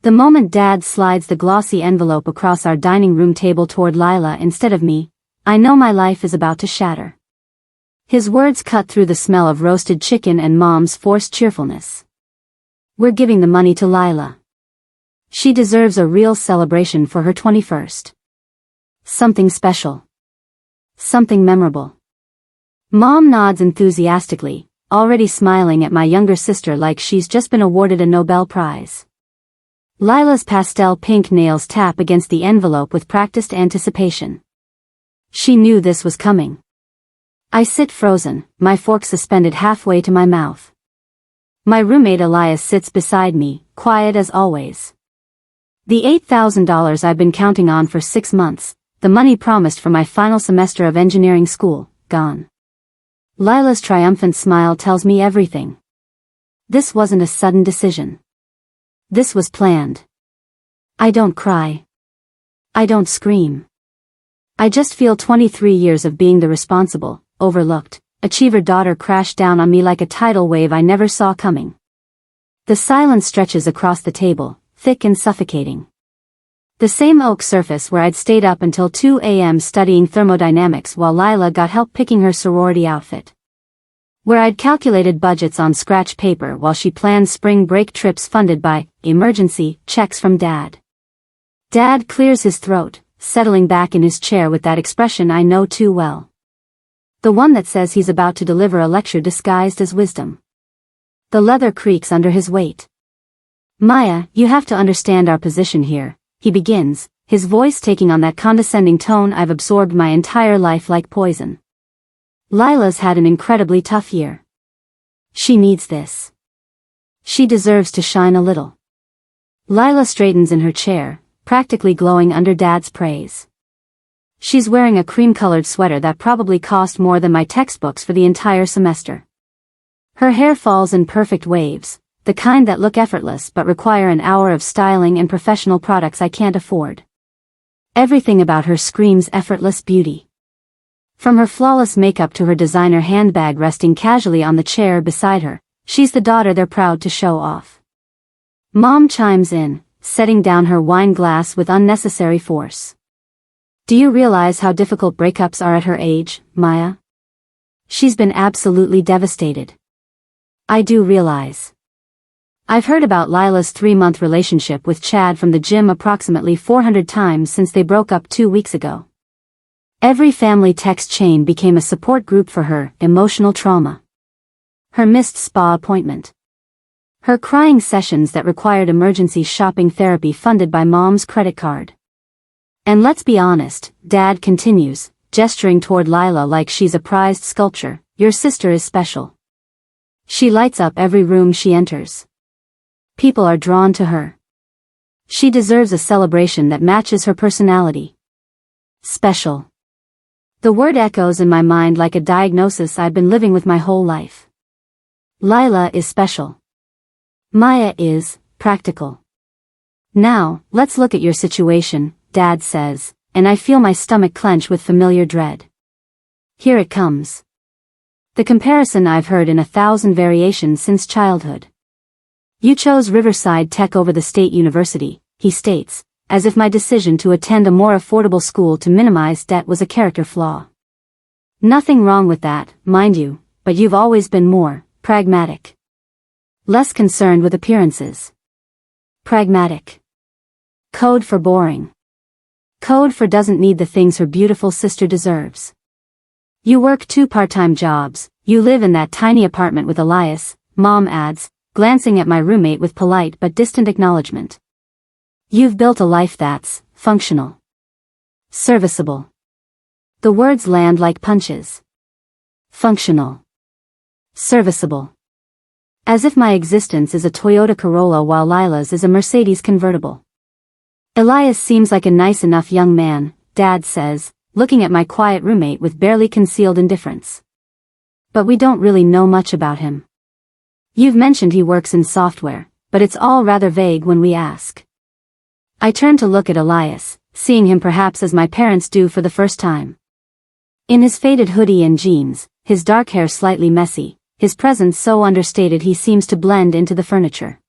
The moment Dad slides the glossy envelope across our dining room table toward Lila instead of me, I know my life is about to shatter. His words cut through the smell of roasted chicken and Mom's forced cheerfulness. We're giving the money to Lila. She deserves a real celebration for her 21st. Something special. Something memorable. Mom nods enthusiastically, already smiling at my younger sister like she's just been awarded a Nobel Prize. Lila's pastel pink nails tap against the envelope with practiced anticipation. She knew this was coming. I sit frozen, my fork suspended halfway to my mouth. My roommate Elias sits beside me, quiet as always. The $8,000 I've been counting on for 6 months, the money promised for my final semester of engineering school, gone. Lila's triumphant smile tells me everything. This wasn't a sudden decision. This was planned. I don't cry. I don't scream. I just feel 23 years of being the responsible, overlooked, achiever daughter crash down on me like a tidal wave I never saw coming. The silence stretches across the table, thick and suffocating. The same oak surface where I'd stayed up until 2 a.m. studying thermodynamics while Lila got help picking her sorority outfit. Where I'd calculated budgets on scratch paper while she planned spring break trips funded by emergency checks from Dad. Dad clears his throat, settling back in his chair with that expression I know too well. The one that says he's about to deliver a lecture disguised as wisdom. The leather creaks under his weight. Maya, you have to understand our position here, he begins, his voice taking on that condescending tone I've absorbed my entire life like poison. Lila's had an incredibly tough year. She needs this. She deserves to shine a little. Lila straightens in her chair, practically glowing under Dad's praise. She's wearing a cream-colored sweater that probably cost more than my textbooks for the entire semester. Her hair falls in perfect waves, the kind that look effortless but require an hour of styling and professional products I can't afford. Everything about her screams effortless beauty. From her flawless makeup to her designer handbag resting casually on the chair beside her, she's the daughter they're proud to show off. Mom chimes in, setting down her wine glass with unnecessary force. Do you realize how difficult breakups are at her age, Maya? She's been absolutely devastated. I do realize. I've heard about Lila's 3-month relationship with Chad from the gym approximately 400 times since they broke up 2 weeks ago. Every family text chain became a support group for her emotional trauma. Her missed spa appointment. Her crying sessions that required emergency shopping therapy funded by Mom's credit card. And let's be honest, Dad continues, gesturing toward Lila like she's a prized sculpture, your sister is special. She lights up every room she enters. People are drawn to her. She deserves a celebration that matches her personality. Special. The word echoes in my mind like a diagnosis I've been living with my whole life. Lila is special. Maya is practical. Now, let's look at your situation, Dad says, and I feel my stomach clench with familiar dread. Here it comes. The comparison I've heard in 1,000 variations since childhood. You chose Riverside Tech over the State University, he states, as if my decision to attend a more affordable school to minimize debt was a character flaw. Nothing wrong with that, mind you, but you've always been more pragmatic. Less concerned with appearances. Pragmatic. Code for boring. Code for doesn't need the things her beautiful sister deserves. You work 2 part-time jobs, you live in that tiny apartment with Elias, Mom adds, glancing at my roommate with polite but distant acknowledgement. You've built a life that's functional. Serviceable. The words land like punches. Functional. Serviceable. As if my existence is a Toyota Corolla while Lila's is a Mercedes convertible. Elias seems like a nice enough young man, Dad says, looking at my quiet roommate with barely concealed indifference. But we don't really know much about him. You've mentioned he works in software, but it's all rather vague when we ask. I turn to look at Elias, seeing him perhaps as my parents do for the first time. In his faded hoodie and jeans, his dark hair slightly messy, his presence so understated he seems to blend into the furniture.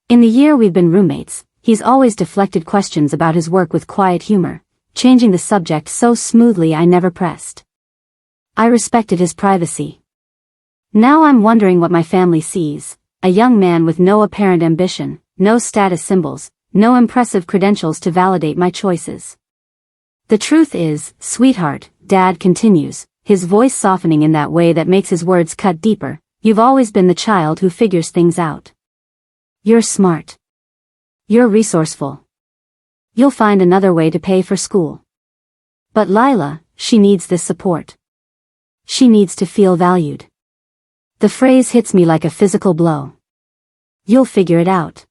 In the year we've been roommates, he's always deflected questions about his work with quiet humor, changing the subject so smoothly I never pressed. I respected his privacy. Now I'm wondering what my family sees: a young man with no apparent ambition, no status symbols, no impressive credentials to validate my choices. The truth is, sweetheart, Dad continues, his voice softening in that way that makes his words cut deeper, you've always been the child who figures things out. You're smart. You're resourceful. You'll find another way to pay for school. But Lila, she needs this support. She needs to feel valued. The phrase hits me like a physical blow. You'll figure it out.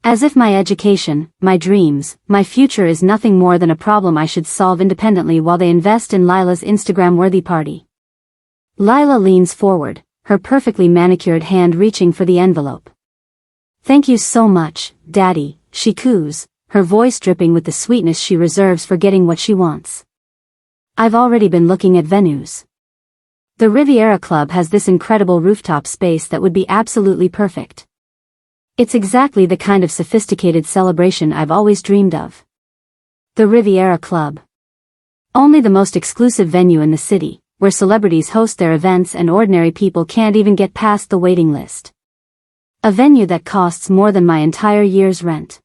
As if my education, my dreams, my future is nothing more than a problem I should solve independently while they invest in Lila's Instagram-worthy party. Lila leans forward, her perfectly manicured hand reaching for the envelope. Thank you so much, Daddy, she coos, her voice dripping with the sweetness she reserves for getting what she wants. I've already been looking at venues. The Riviera Club has this incredible rooftop space that would be absolutely perfect. It's exactly the kind of sophisticated celebration I've always dreamed of. The Riviera Club. Only the most exclusive venue in the city, where celebrities host their events and ordinary people can't even get past the waiting list. A venue that costs more than my entire year's rent.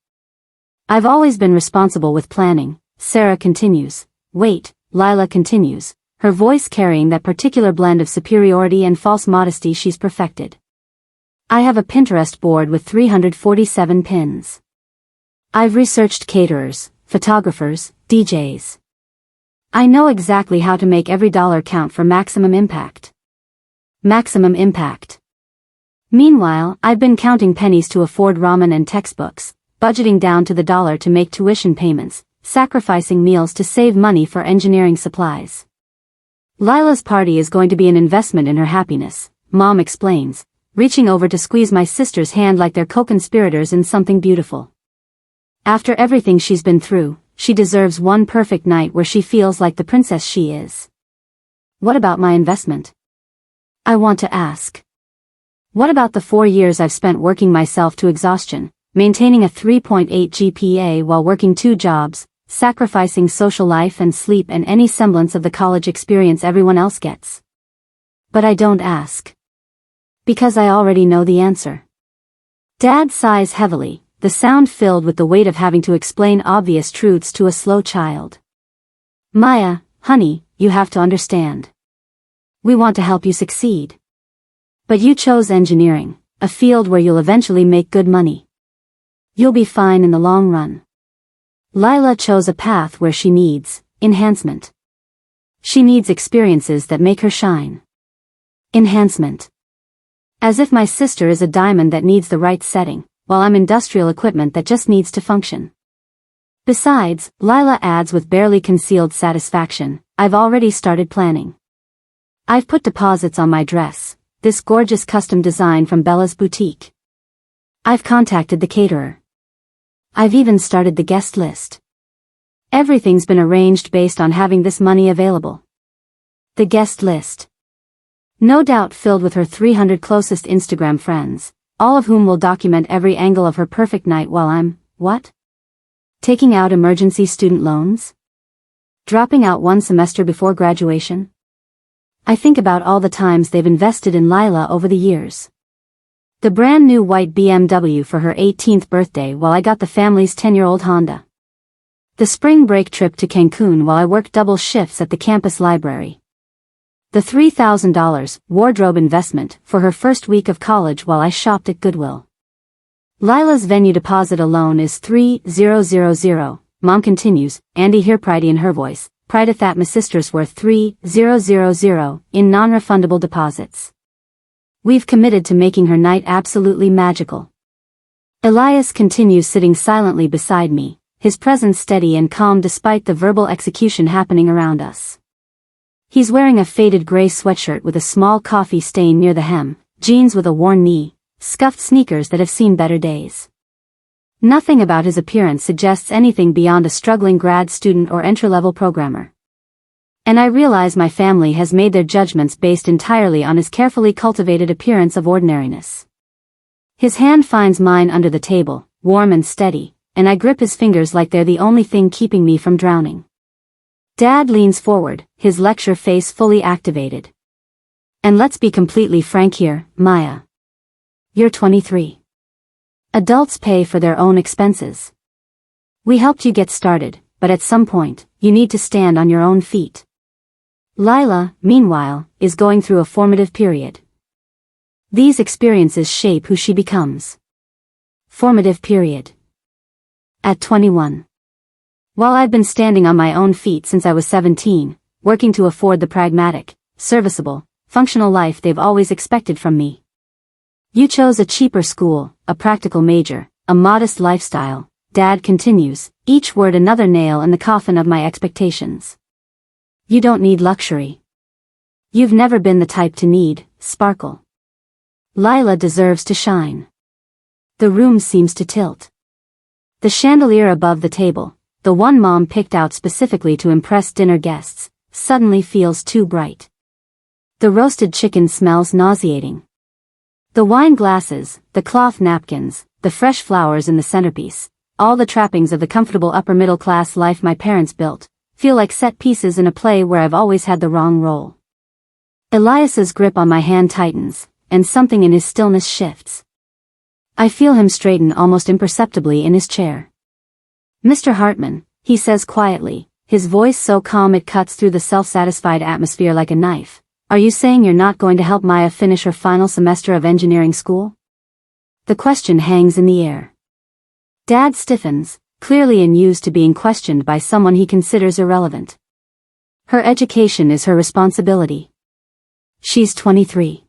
I've always been responsible with planning, Sarah continues. Wait, Lila continues, her voice carrying that particular blend of superiority and false modesty she's perfected. I have a Pinterest board with 347 pins. I've researched caterers, photographers, DJs. I know exactly how to make every dollar count for maximum impact. Maximum impact. Meanwhile, I've been counting pennies to afford ramen and textbooks, budgeting down to the dollar to make tuition payments, sacrificing meals to save money for engineering supplies. Lila's party is going to be an investment in her happiness, Mom explains, reaching over to squeeze my sister's hand like they're co-conspirators in something beautiful. After everything she's been through, she deserves one perfect night where she feels like the princess she is. What about my investment? I want to ask. What about the 4 years I've spent working myself to exhaustion, maintaining a 3.8 GPA while working 2 jobs, sacrificing social life and sleep and any semblance of the college experience everyone else gets? But I don't ask. Because I already know the answer. Dad sighs heavily, the sound filled with the weight of having to explain obvious truths to a slow child. Maya, honey, you have to understand. We want to help you succeed. But you chose engineering, a field where you'll eventually make good money. You'll be fine in the long run. Lila chose a path where she needs enhancement. She needs experiences that make her shine. Enhancement. As if my sister is a diamond that needs the right setting, while I'm industrial equipment that just needs to function. Besides, Lila adds with barely concealed satisfaction, I've already started planning. I've put deposits on my dress, this gorgeous custom design from Bella's boutique. I've contacted the caterer. I've even started the guest list. Everything's been arranged based on having this money available. The guest list. No doubt filled with her 300 closest Instagram friends, all of whom will document every angle of her perfect night while I'm, what? Taking out emergency student loans? Dropping out 1 semester before graduation? I think about all the times they've invested in Lila over the years. The brand new white BMW for her 18th birthday while I got the family's 10-year-old Honda. The spring break trip to Cancun while I worked double shifts at the campus library. The $3,000 wardrobe investment for her first week of college while I shopped at Goodwill. Lila's venue deposit alone is $3,000, Mom continues, Andy here pridey in her voice, prideth that my sister's worth $3,000 in non-refundable deposits. We've committed to making her night absolutely magical. Elias continues sitting silently beside me, his presence steady and calm despite the verbal execution happening around us. He's wearing a faded gray sweatshirt with a small coffee stain near the hem, jeans with a worn knee, scuffed sneakers that have seen better days. Nothing about his appearance suggests anything beyond a struggling grad student or entry-level programmer. And I realize my family has made their judgments based entirely on his carefully cultivated appearance of ordinariness. His hand finds mine under the table, warm and steady, and I grip his fingers like they're the only thing keeping me from drowning. Dad leans forward, his lecture face fully activated. And let's be completely frank here, Maya. You're 23. Adults pay for their own expenses. We helped you get started, but at some point, you need to stand on your own feet. Lila, meanwhile, is going through a formative period. These experiences shape who she becomes. Formative period. At 21. While I've been standing on my own feet since I was 17, working to afford the pragmatic, serviceable, functional life they've always expected from me. You chose a cheaper school, a practical major, a modest lifestyle, Dad continues, each word another nail in the coffin of my expectations. You don't need luxury. You've never been the type to need sparkle. Lila deserves to shine. The room seems to tilt. The chandelier above the table, the one Mom picked out specifically to impress dinner guests, suddenly feels too bright. The roasted chicken smells nauseating. The wine glasses, the cloth napkins, the fresh flowers in the centerpiece, all the trappings of the comfortable upper-middle-class life my parents built, feel like set pieces in a play where I've always had the wrong role. Elias's grip on my hand tightens, and something in his stillness shifts. I feel him straighten almost imperceptibly in his chair. Mr. Hartman, he says quietly, his voice so calm it cuts through the self-satisfied atmosphere like a knife. Are you saying you're not going to help Maya finish her final semester of engineering school? The question hangs in the air. Dad stiffens, clearly unused to being questioned by someone he considers irrelevant. Her education is her responsibility. She's 23.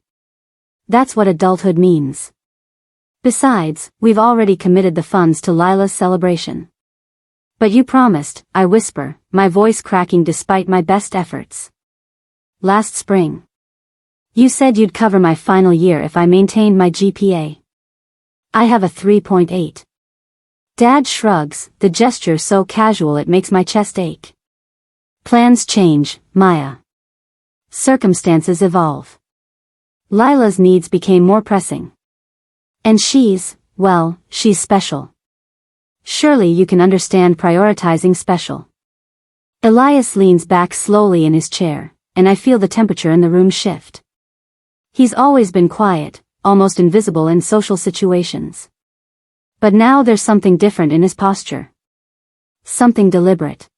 That's what adulthood means. Besides, we've already committed the funds to Lila's celebration. But you promised, I whisper, my voice cracking despite my best efforts. Last spring. You said you'd cover my final year if I maintained my GPA. I have a 3.8. Dad shrugs, the gesture so casual it makes my chest ache. Plans change, Maya. Circumstances evolve. Lila's needs became more pressing. And she's special. Surely you can understand prioritizing special. Elias leans back slowly in his chair, and I feel the temperature in the room shift. He's always been quiet, almost invisible in social situations. But now there's something different in his posture. Something deliberate.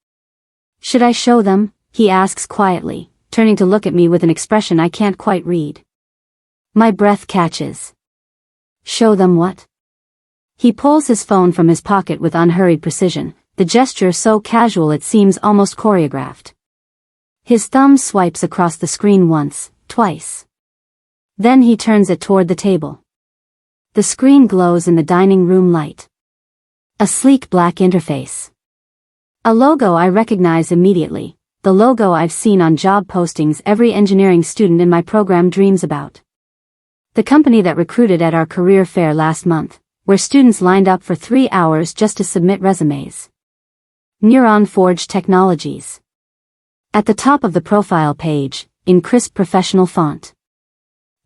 Should I show them? He asks quietly, turning to look at me with an expression I can't quite read. My breath catches. Show them what? He pulls his phone from his pocket with unhurried precision, the gesture so casual it seems almost choreographed. His thumb swipes across the screen once, twice. Then he turns it toward the table. The screen glows in the dining room light. A sleek black interface. A logo I recognize immediately, the logo I've seen on job postings every engineering student in my program dreams about. The company that recruited at our career fair last month, where students lined up for 3 hours just to submit resumes. Neuron Forge Technologies. At the top of the profile page, in crisp professional font.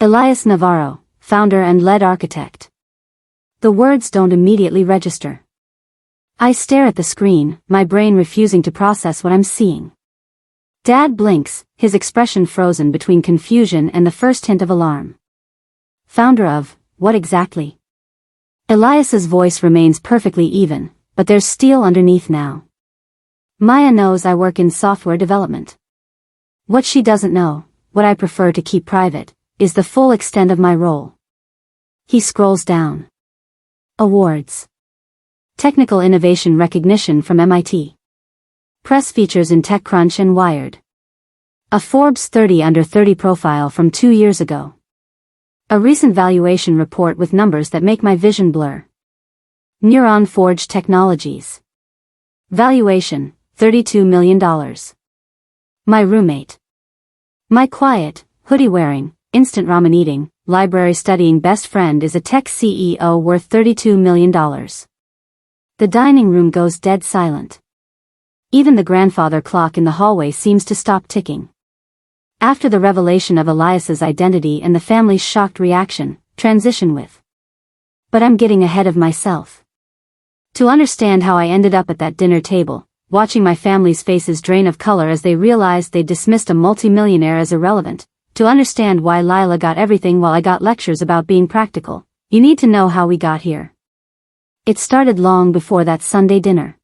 Elias Navarro, founder and lead architect. The words don't immediately register. I stare at the screen, my brain refusing to process what I'm seeing. Dad blinks, his expression frozen between confusion and the first hint of alarm. Founder of, what exactly? Elias's voice remains perfectly even, but there's steel underneath now. Maya knows I work in software development. What she doesn't know, what I prefer to keep private, is the full extent of my role. He scrolls down. Awards. Technical Innovation Recognition from MIT. Press features in TechCrunch and Wired. A Forbes 30 Under 30 profile from 2 years ago. A recent valuation report with numbers that make my vision blur. Neuron Forge Technologies. Valuation, $32 million. My roommate. My quiet, hoodie-wearing, instant ramen eating, library studying best friend is a tech CEO worth $32 million. The dining room goes dead silent. Even the grandfather clock in the hallway seems to stop ticking. After the revelation of Elias's identity and the family's shocked reaction, transition with But I'm getting ahead of myself. To understand how I ended up at that dinner table, watching my family's faces drain of color as they realized they'd dismissed a multimillionaire as irrelevant, to understand why Lila got everything while I got lectures about being practical, you need to know how we got here. It started long before that Sunday dinner.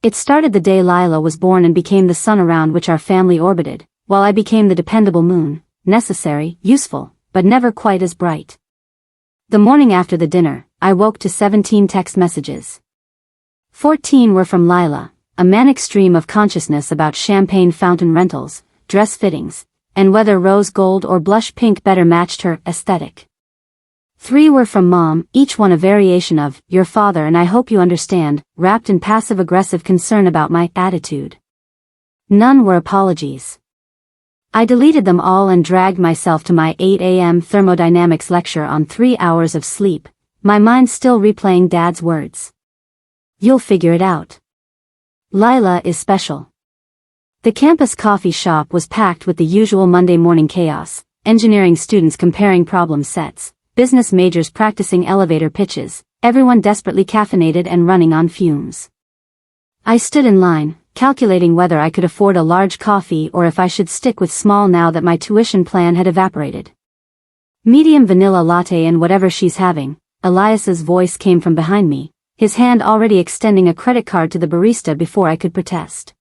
It started the day Lila was born and became the sun around which our family orbited, while I became the dependable moon, necessary, useful, but never quite as bright. The morning after the dinner, I woke to 17 text messages. 14 were from Lila, a manic stream of consciousness about champagne fountain rentals, dress fittings, and whether rose gold or blush pink better matched her aesthetic. 3 were from Mom, each one a variation of, "Your father and I hope you understand," wrapped in passive-aggressive concern about my attitude. None were apologies. I deleted them all and dragged myself to my 8 a.m. thermodynamics lecture on 3 hours of sleep, my mind still replaying Dad's words. "You'll figure it out. Lila is special." The campus coffee shop was packed with the usual Monday morning chaos, engineering students comparing problem sets, business majors practicing elevator pitches, everyone desperately caffeinated and running on fumes. I stood in line, calculating whether I could afford a large coffee or if I should stick with small now that my tuition plan had evaporated. "Medium vanilla latte and whatever she's having," Elias's voice came from behind me, his hand already extending a credit card to the barista before I could protest.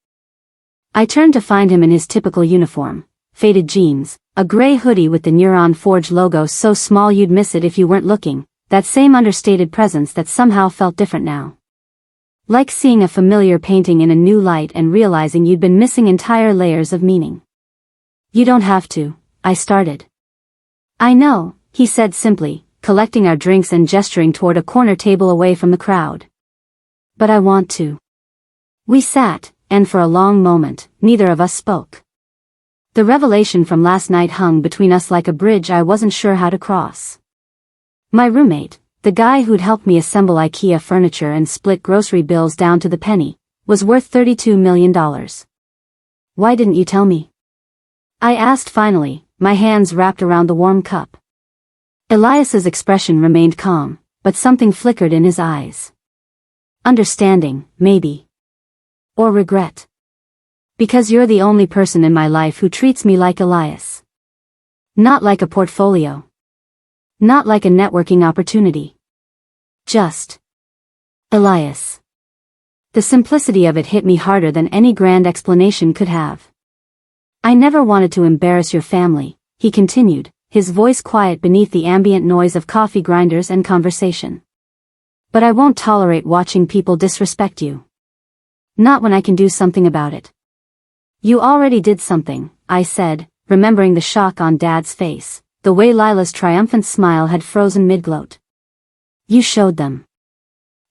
I turned to find him in his typical uniform, faded jeans, a gray hoodie with the Neuron Forge logo so small you'd miss it if you weren't looking, that same understated presence that somehow felt different now. Like seeing a familiar painting in a new light and realizing you'd been missing entire layers of meaning. "You don't have to," I started. "I know," he said simply, collecting our drinks and gesturing toward a corner table away from the crowd. "But I want to." We sat, and for a long moment, neither of us spoke. The revelation from last night hung between us like a bridge I wasn't sure how to cross. My roommate, the guy who'd helped me assemble IKEA furniture and split grocery bills down to the penny, was worth $32 million. "Why didn't you tell me?" I asked finally, my hands wrapped around the warm cup. Elias's expression remained calm, but something flickered in his eyes. Understanding, maybe. Or regret. "Because you're the only person in my life who treats me like Elias. Not like a portfolio. Not like a networking opportunity. Just Elias." The simplicity of it hit me harder than any grand explanation could have. "I never wanted to embarrass your family," he continued, his voice quiet beneath the ambient noise of coffee grinders and conversation. "But I won't tolerate watching people disrespect you. Not when I can do something about it." "You already did something," I said, remembering the shock on Dad's face, the way Lila's triumphant smile had frozen mid-gloat. "You showed them."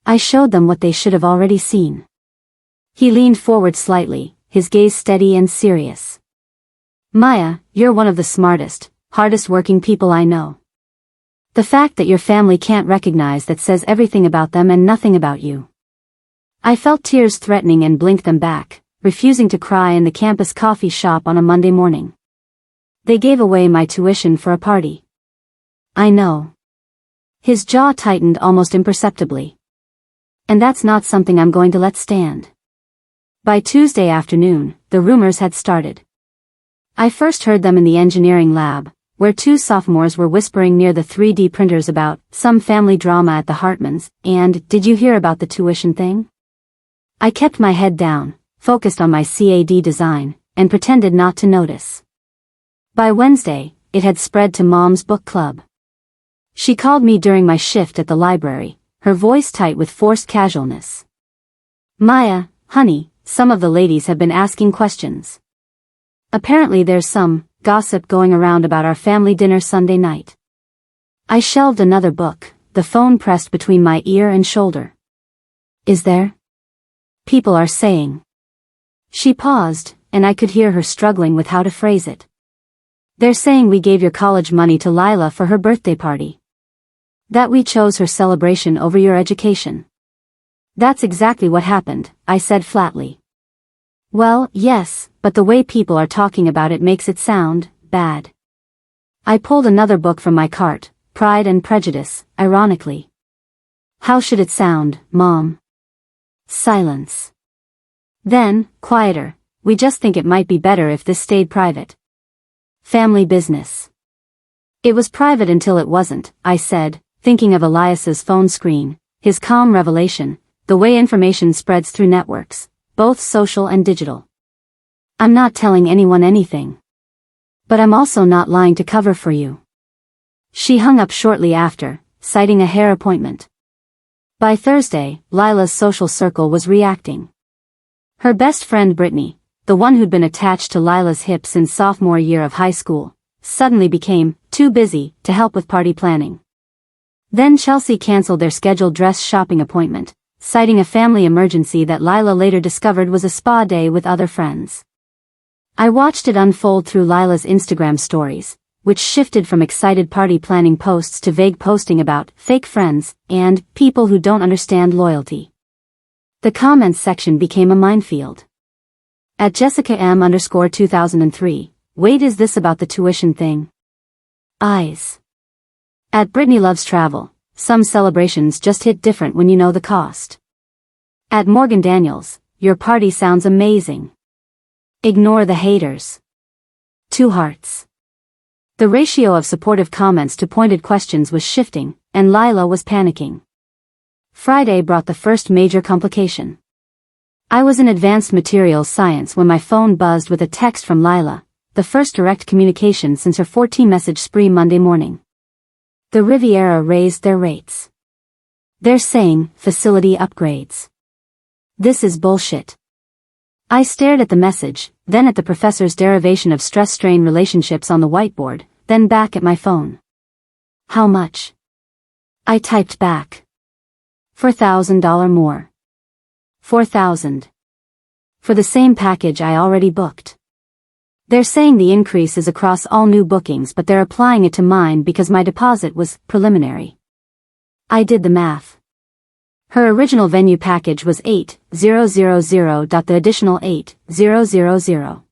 "I showed them what they should have already seen." He leaned forward slightly, his gaze steady and serious. "Maya, you're one of the smartest, hardest working people I know. The fact that your family can't recognize that says everything about them and nothing about you." I felt tears threatening and blinked them back, refusing to cry in the campus coffee shop on a Monday morning. "They gave away my tuition for a party." "I know." His jaw tightened almost imperceptibly. "And that's not something I'm going to let stand." By Tuesday afternoon, the rumors had started. I first heard them in the engineering lab, where 2 sophomores were whispering near the 3D printers about some family drama at the Hartmans, and "Did you hear about the tuition thing?" I kept my head down, focused on my CAD design, and pretended not to notice. By Wednesday, it had spread to Mom's book club. She called me during my shift at the library, her voice tight with forced casualness. "Maya, honey, some of the ladies have been asking questions. Apparently there's some gossip going around about our family dinner Sunday night." I shelved another book, the phone pressed between my ear and shoulder. "Is there?" "People are saying." She paused, and I could hear her struggling with how to phrase it. "They're saying we gave your college money to Lila for her birthday party. That we chose her celebration over your education." "That's exactly what happened," I said flatly. "Well, yes, but the way people are talking about it makes it sound bad." I pulled another book from my cart, Pride and Prejudice, ironically. How should it sound, Mom? Silence. Then, quieter, we just think it might be better if this stayed private. Family business. It was private until it wasn't, I said, thinking of Elias's phone screen, his calm revelation, the way information spreads through networks, both social and digital. I'm not telling anyone anything. But I'm also not lying to cover for you. She hung up shortly after, citing a hair appointment. By Thursday, Lila's social circle was reacting. Her best friend Brittany, the one who'd been attached to Lila's hip since sophomore year of high school, suddenly became too busy to help with party planning. Then Chelsea canceled their scheduled dress shopping appointment, citing a family emergency that Lila later discovered was a spa day with other friends. I watched it unfold through Lila's Instagram stories, which shifted from excited party planning posts to vague posting about fake friends and people who don't understand loyalty. The comments section became a minefield. At Jessica M_2003, wait, is this about the tuition thing? Eyes. At Brittany Loves Travel, some celebrations just hit different when you know the cost. At Morgan Daniels, your party sounds amazing. Ignore the haters. 2 hearts. The ratio of supportive comments to pointed questions was shifting, and Lila was panicking. Friday brought the first major complication. I was in advanced materials science when my phone buzzed with a text from Lila, the first direct communication since her 14-message spree Monday morning. The Riviera raised their rates. They're saying facility upgrades. This is bullshit. I stared at the message, then at the professor's derivation of stress-strain relationships on the whiteboard, then back at my phone. How much? I typed back. $4,000 more. 4,000. For the same package I already booked. They're saying the increase is across all new bookings, but they're applying it to mine because my deposit was preliminary. I did the math. Her original venue package was 8,000. The additional 8,000.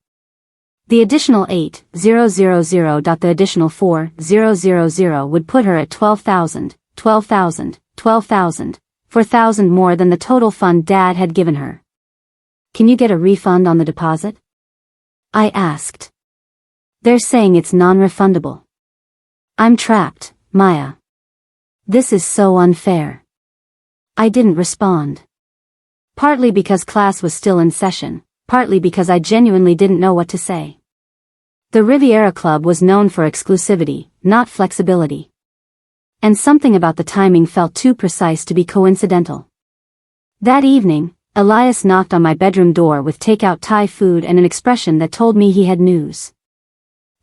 The additional 8,000. The additional 4,000 would put her at 12,000, 12,000, 12,000, 4,000 more than the total fund Dad had given her. Can you get a refund on the deposit? I asked. They're saying it's non-refundable. I'm trapped, Maya. This is so unfair. I didn't respond. Partly because class was still in session, partly because I genuinely didn't know what to say. The Riviera Club was known for exclusivity, not flexibility. And something about the timing felt too precise to be coincidental. That evening, Elias knocked on my bedroom door with takeout Thai food and an expression that told me he had news.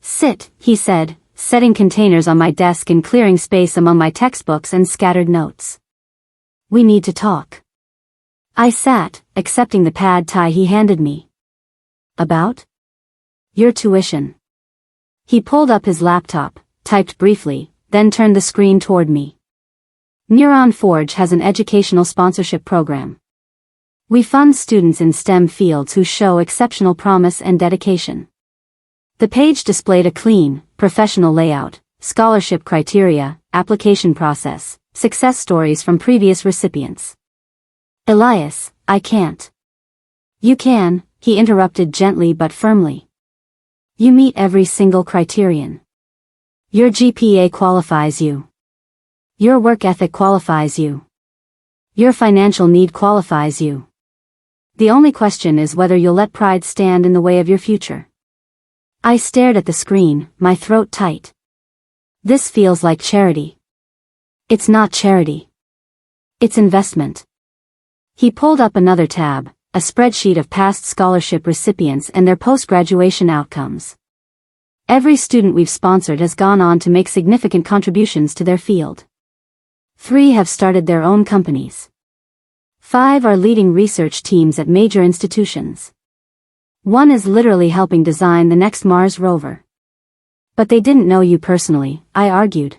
Sit, he said, setting containers on my desk and clearing space among my textbooks and scattered notes. We need to talk. I sat, accepting the pad Thai he handed me. About? Your tuition. He pulled up his laptop, typed briefly, then turned the screen toward me. Neuron Forge has an educational sponsorship program. We fund students in STEM fields who show exceptional promise and dedication. The page displayed a clean, professional layout, scholarship criteria, application process, success stories from previous recipients. Elias, I can't. You can, he interrupted gently but firmly. You meet every single criterion. Your GPA qualifies you. Your work ethic qualifies you. Your financial need qualifies you. The only question is whether you'll let pride stand in the way of your future. I stared at the screen, my throat tight. This feels like charity. It's not charity. It's investment. He pulled up another tab, a spreadsheet of past scholarship recipients and their post-graduation outcomes. Every student we've sponsored has gone on to make significant contributions to their field. 3 have started their own companies. 5 are leading research teams at major institutions. 1 is literally helping design the next Mars rover. But they didn't know you personally, I argued.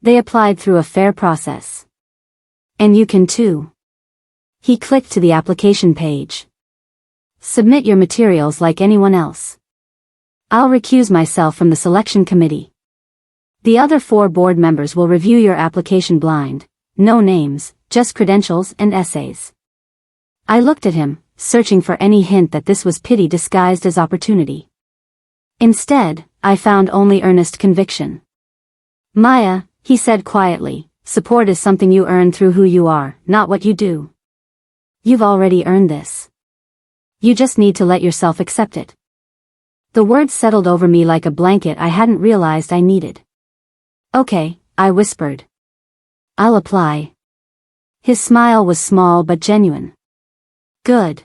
They applied through a fair process. And you can too. He clicked to the application page. Submit your materials like anyone else. I'll recuse myself from the selection committee. The other 4 board members will review your application blind, no names, just credentials and essays. I looked at him, searching for any hint that this was pity disguised as opportunity. Instead, I found only earnest conviction. Maya, he said quietly, support is something you earn through who you are, not what you do. You've already earned this. You just need to let yourself accept it. The words settled over me like a blanket I hadn't realized I needed. Okay, I whispered. I'll apply. His smile was small but genuine. Good.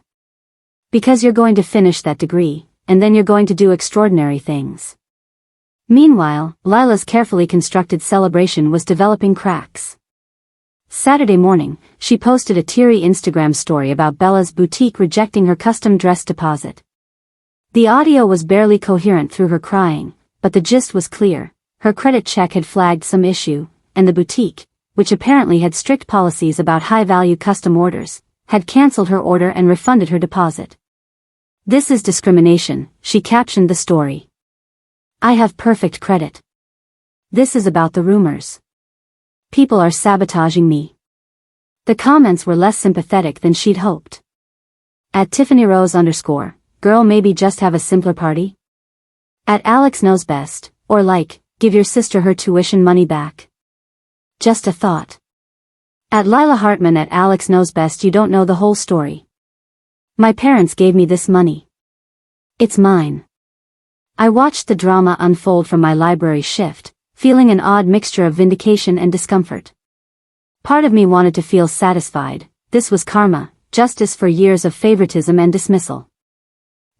Because you're going to finish that degree, and then you're going to do extraordinary things. Meanwhile, Lila's carefully constructed celebration was developing cracks. Saturday morning, she posted a teary Instagram story about Bella's boutique rejecting her custom dress deposit. The audio was barely coherent through her crying, but the gist was clear. Her credit check had flagged some issue, and the boutique, which apparently had strict policies about high-value custom orders, had cancelled her order and refunded her deposit. This is discrimination, she captioned the story. I have perfect credit. This is about the rumors. People are sabotaging me. The comments were less sympathetic than she'd hoped. At Tiffany Rose _ girl maybe just have a simpler party? At Alex Knows Best, or like, give your sister her tuition money back. Just a thought. At Lila Hartman at Alex Knows Best you don't know the whole story. My parents gave me this money. It's mine. I watched the drama unfold from my library shift, feeling an odd mixture of vindication and discomfort. Part of me wanted to feel satisfied, this was karma, justice for years of favoritism and dismissal.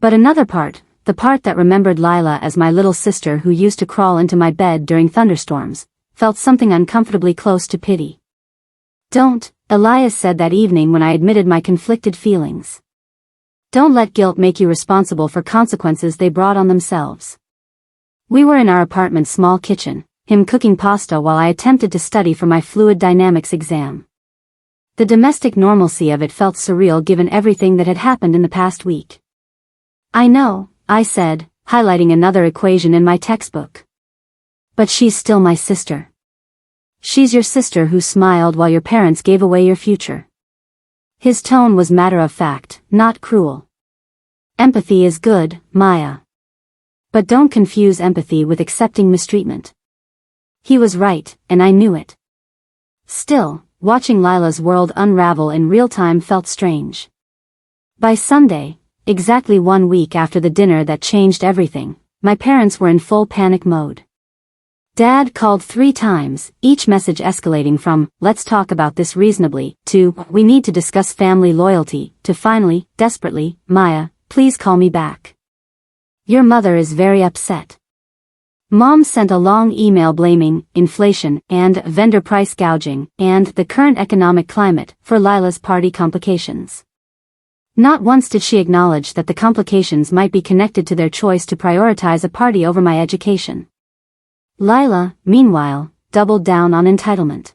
But another part, the part that remembered Lila as my little sister who used to crawl into my bed during thunderstorms, felt something uncomfortably close to pity. Don't, Elias said that evening when I admitted my conflicted feelings. Don't let guilt make you responsible for consequences they brought on themselves. We were in our apartment's small kitchen, him cooking pasta while I attempted to study for my fluid dynamics exam. The domestic normalcy of it felt surreal given everything that had happened in the past week. I know, I said, highlighting another equation in my textbook. But she's still my sister. She's your sister who smiled while your parents gave away your future. His tone was matter-of-fact, not cruel. Empathy is good, Maya. But don't confuse empathy with accepting mistreatment. He was right, and I knew it. Still, watching Lila's world unravel in real time felt strange. By Sunday, exactly 1 week after the dinner that changed everything, my parents were in full panic mode. Dad called 3 times, each message escalating from, let's talk about this reasonably, to, we need to discuss family loyalty, to finally, desperately, Maya, please call me back. Your mother is very upset. Mom sent a long email blaming inflation and vendor price gouging and the current economic climate for Lila's party complications. Not once did she acknowledge that the complications might be connected to their choice to prioritize a party over my education. Lila, meanwhile, doubled down on entitlement.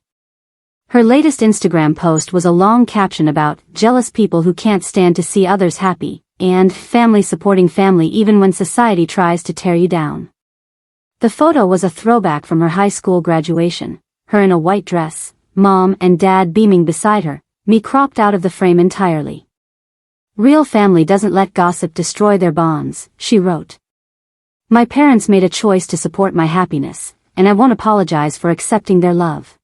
Her latest Instagram post was a long caption about jealous people who can't stand to see others happy, and family supporting family even when society tries to tear you down. The photo was a throwback from her high school graduation, her in a white dress, mom and dad beaming beside her, me cropped out of the frame entirely. Real family doesn't let gossip destroy their bonds, she wrote. My parents made a choice to support my happiness, and I won't apologize for accepting their love.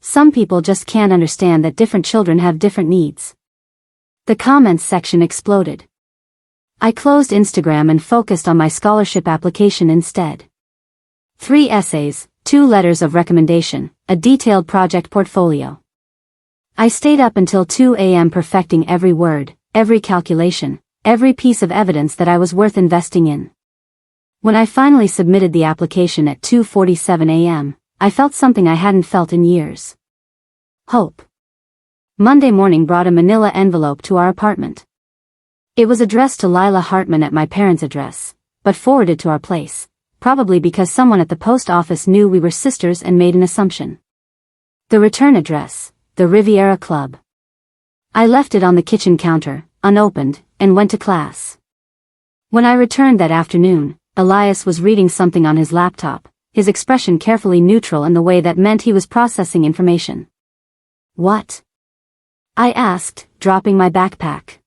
Some people just can't understand that different children have different needs. The comments section exploded. I closed Instagram and focused on my scholarship application instead. 3 essays, 2 letters of recommendation, a detailed project portfolio. I stayed up until 2 a.m. perfecting every word, every calculation, every piece of evidence that I was worth investing in. When I finally submitted the application at 2:47 a.m., I felt something I hadn't felt in years. Hope. Monday morning brought a manila envelope to our apartment. It was addressed to Lila Hartman at my parents' address, but forwarded to our place, probably because someone at the post office knew we were sisters and made an assumption. The return address, the Riviera Club. I left it on the kitchen counter, unopened, and went to class. When I returned that afternoon, Elias was reading something on his laptop, his expression carefully neutral in the way that meant he was processing information. What? I asked, dropping my backpack.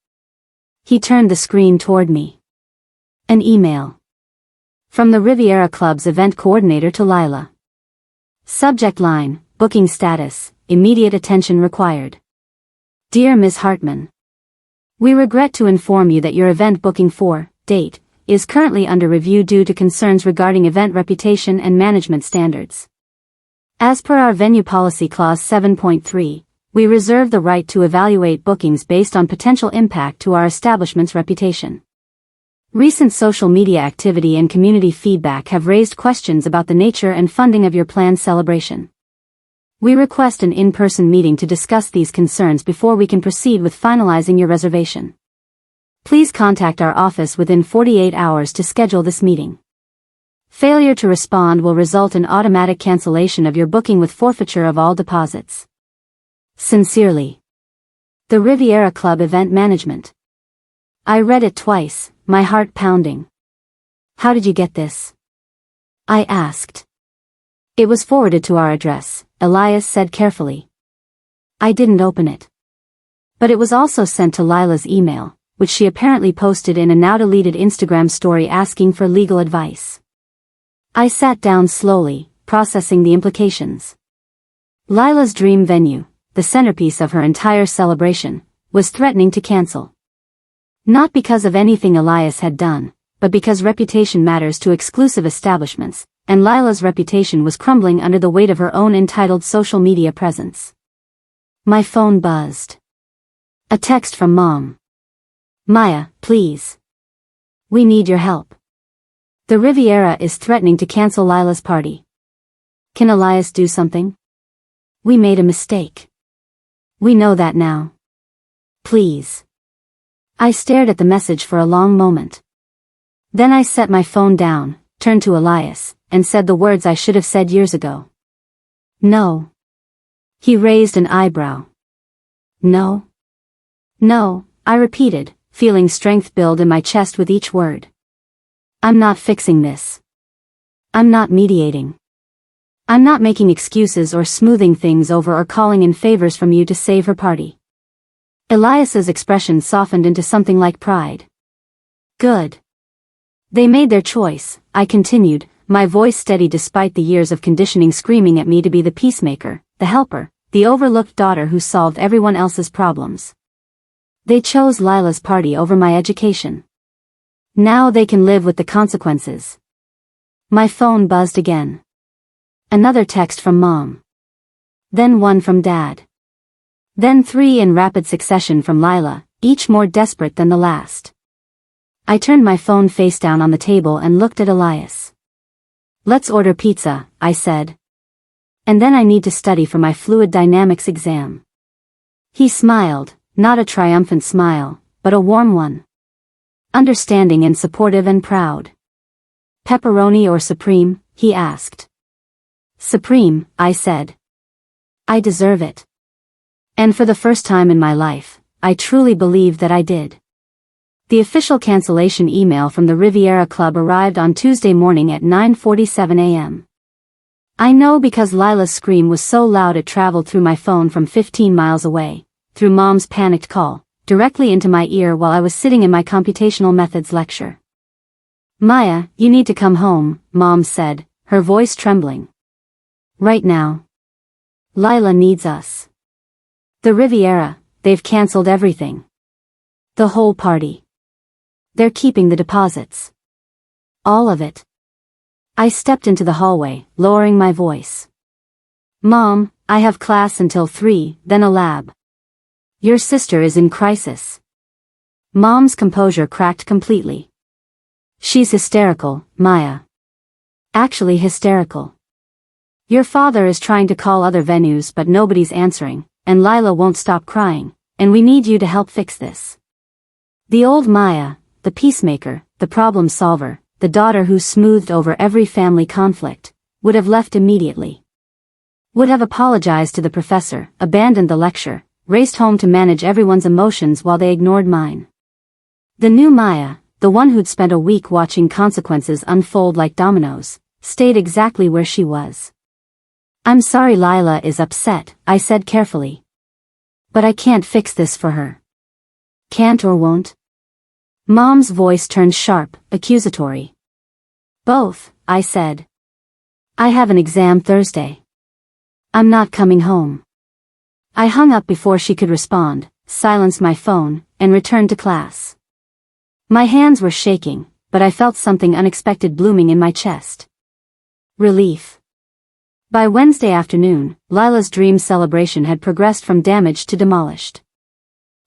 He turned the screen toward me. An email. From the Riviera Club's event coordinator to Lila. Subject line, booking status, immediate attention required. Dear Ms. Hartman. We regret to inform you that your event booking for, date, is currently under review due to concerns regarding event reputation and management standards. As per our venue policy clause 7.3, we reserve the right to evaluate bookings based on potential impact to our establishment's reputation. Recent social media activity and community feedback have raised questions about the nature and funding of your planned celebration. We request an in-person meeting to discuss these concerns before we can proceed with finalizing your reservation. Please contact our office within 48 hours to schedule this meeting. Failure to respond will result in automatic cancellation of your booking with forfeiture of all deposits. Sincerely. The Riviera Club Event Management. I read it twice, my heart pounding. How did you get this? I asked. It was forwarded to our address, Elias said carefully. I didn't open it. But it was also sent to Lila's email, which she apparently posted in a now-deleted Instagram story asking for legal advice. I sat down slowly, processing the implications. Lila's dream venue, the centerpiece of her entire celebration, was threatening to cancel. Not because of anything Elias had done, but because reputation matters to exclusive establishments, and Lila's reputation was crumbling under the weight of her own entitled social media presence. My phone buzzed. A text from Mom. Maya, please. We need your help. The Riviera is threatening to cancel Lila's party. Can Elias do something? We made a mistake. We know that now. Please. I stared at the message for a long moment. Then I set my phone down, turned to Elias, and said the words I should have said years ago. No. He raised an eyebrow. No. No, I repeated, feeling strength build in my chest with each word. I'm not fixing this. I'm not mediating. I'm not making excuses or smoothing things over or calling in favors from you to save her party. Elias's expression softened into something like pride. Good. They made their choice, I continued, my voice steady despite the years of conditioning screaming at me to be the peacemaker, the helper, the overlooked daughter who solved everyone else's problems. They chose Lila's party over my education. Now they can live with the consequences. My phone buzzed again. Another text from Mom. Then one from Dad. Then 3 in rapid succession from Lila, each more desperate than the last. I turned my phone face down on the table and looked at Elias. Let's order pizza, I said. And then I need to study for my fluid dynamics exam. He smiled, not a triumphant smile, but a warm one. Understanding and supportive and proud. Pepperoni or supreme, he asked. Supreme, I said. I deserve it. And for the first time in my life, I truly believed that I did. The official cancellation email from the Riviera Club arrived on Tuesday morning at 9:47 a.m. I know because Lila's scream was so loud it traveled through my phone from 15 miles away, through Mom's panicked call, directly into my ear while I was sitting in my computational methods lecture. Maya, you need to come home, Mom said, her voice trembling. Right now. Lila needs us. The Riviera, they've canceled everything. The whole party. They're keeping the deposits. All of it. I stepped into the hallway, lowering my voice. Mom, I have class until 3, then a lab. Your sister is in crisis. Mom's composure cracked completely. She's hysterical, Maya. Actually hysterical. Your father is trying to call other venues but nobody's answering, and Lila won't stop crying, and we need you to help fix this. The old Maya, the peacemaker, the problem solver, the daughter who smoothed over every family conflict, would have left immediately. Would have apologized to the professor, abandoned the lecture, raced home to manage everyone's emotions while they ignored mine. The new Maya, the one who'd spent a week watching consequences unfold like dominoes, stayed exactly where she was. I'm sorry Lila is upset, I said carefully. But I can't fix this for her. Can't or won't? Mom's voice turned sharp, accusatory. Both, I said. I have an exam Thursday. I'm not coming home. I hung up before she could respond, silenced my phone, and returned to class. My hands were shaking, but I felt something unexpected blooming in my chest. Relief. By Wednesday afternoon, Lila's dream celebration had progressed from damaged to demolished.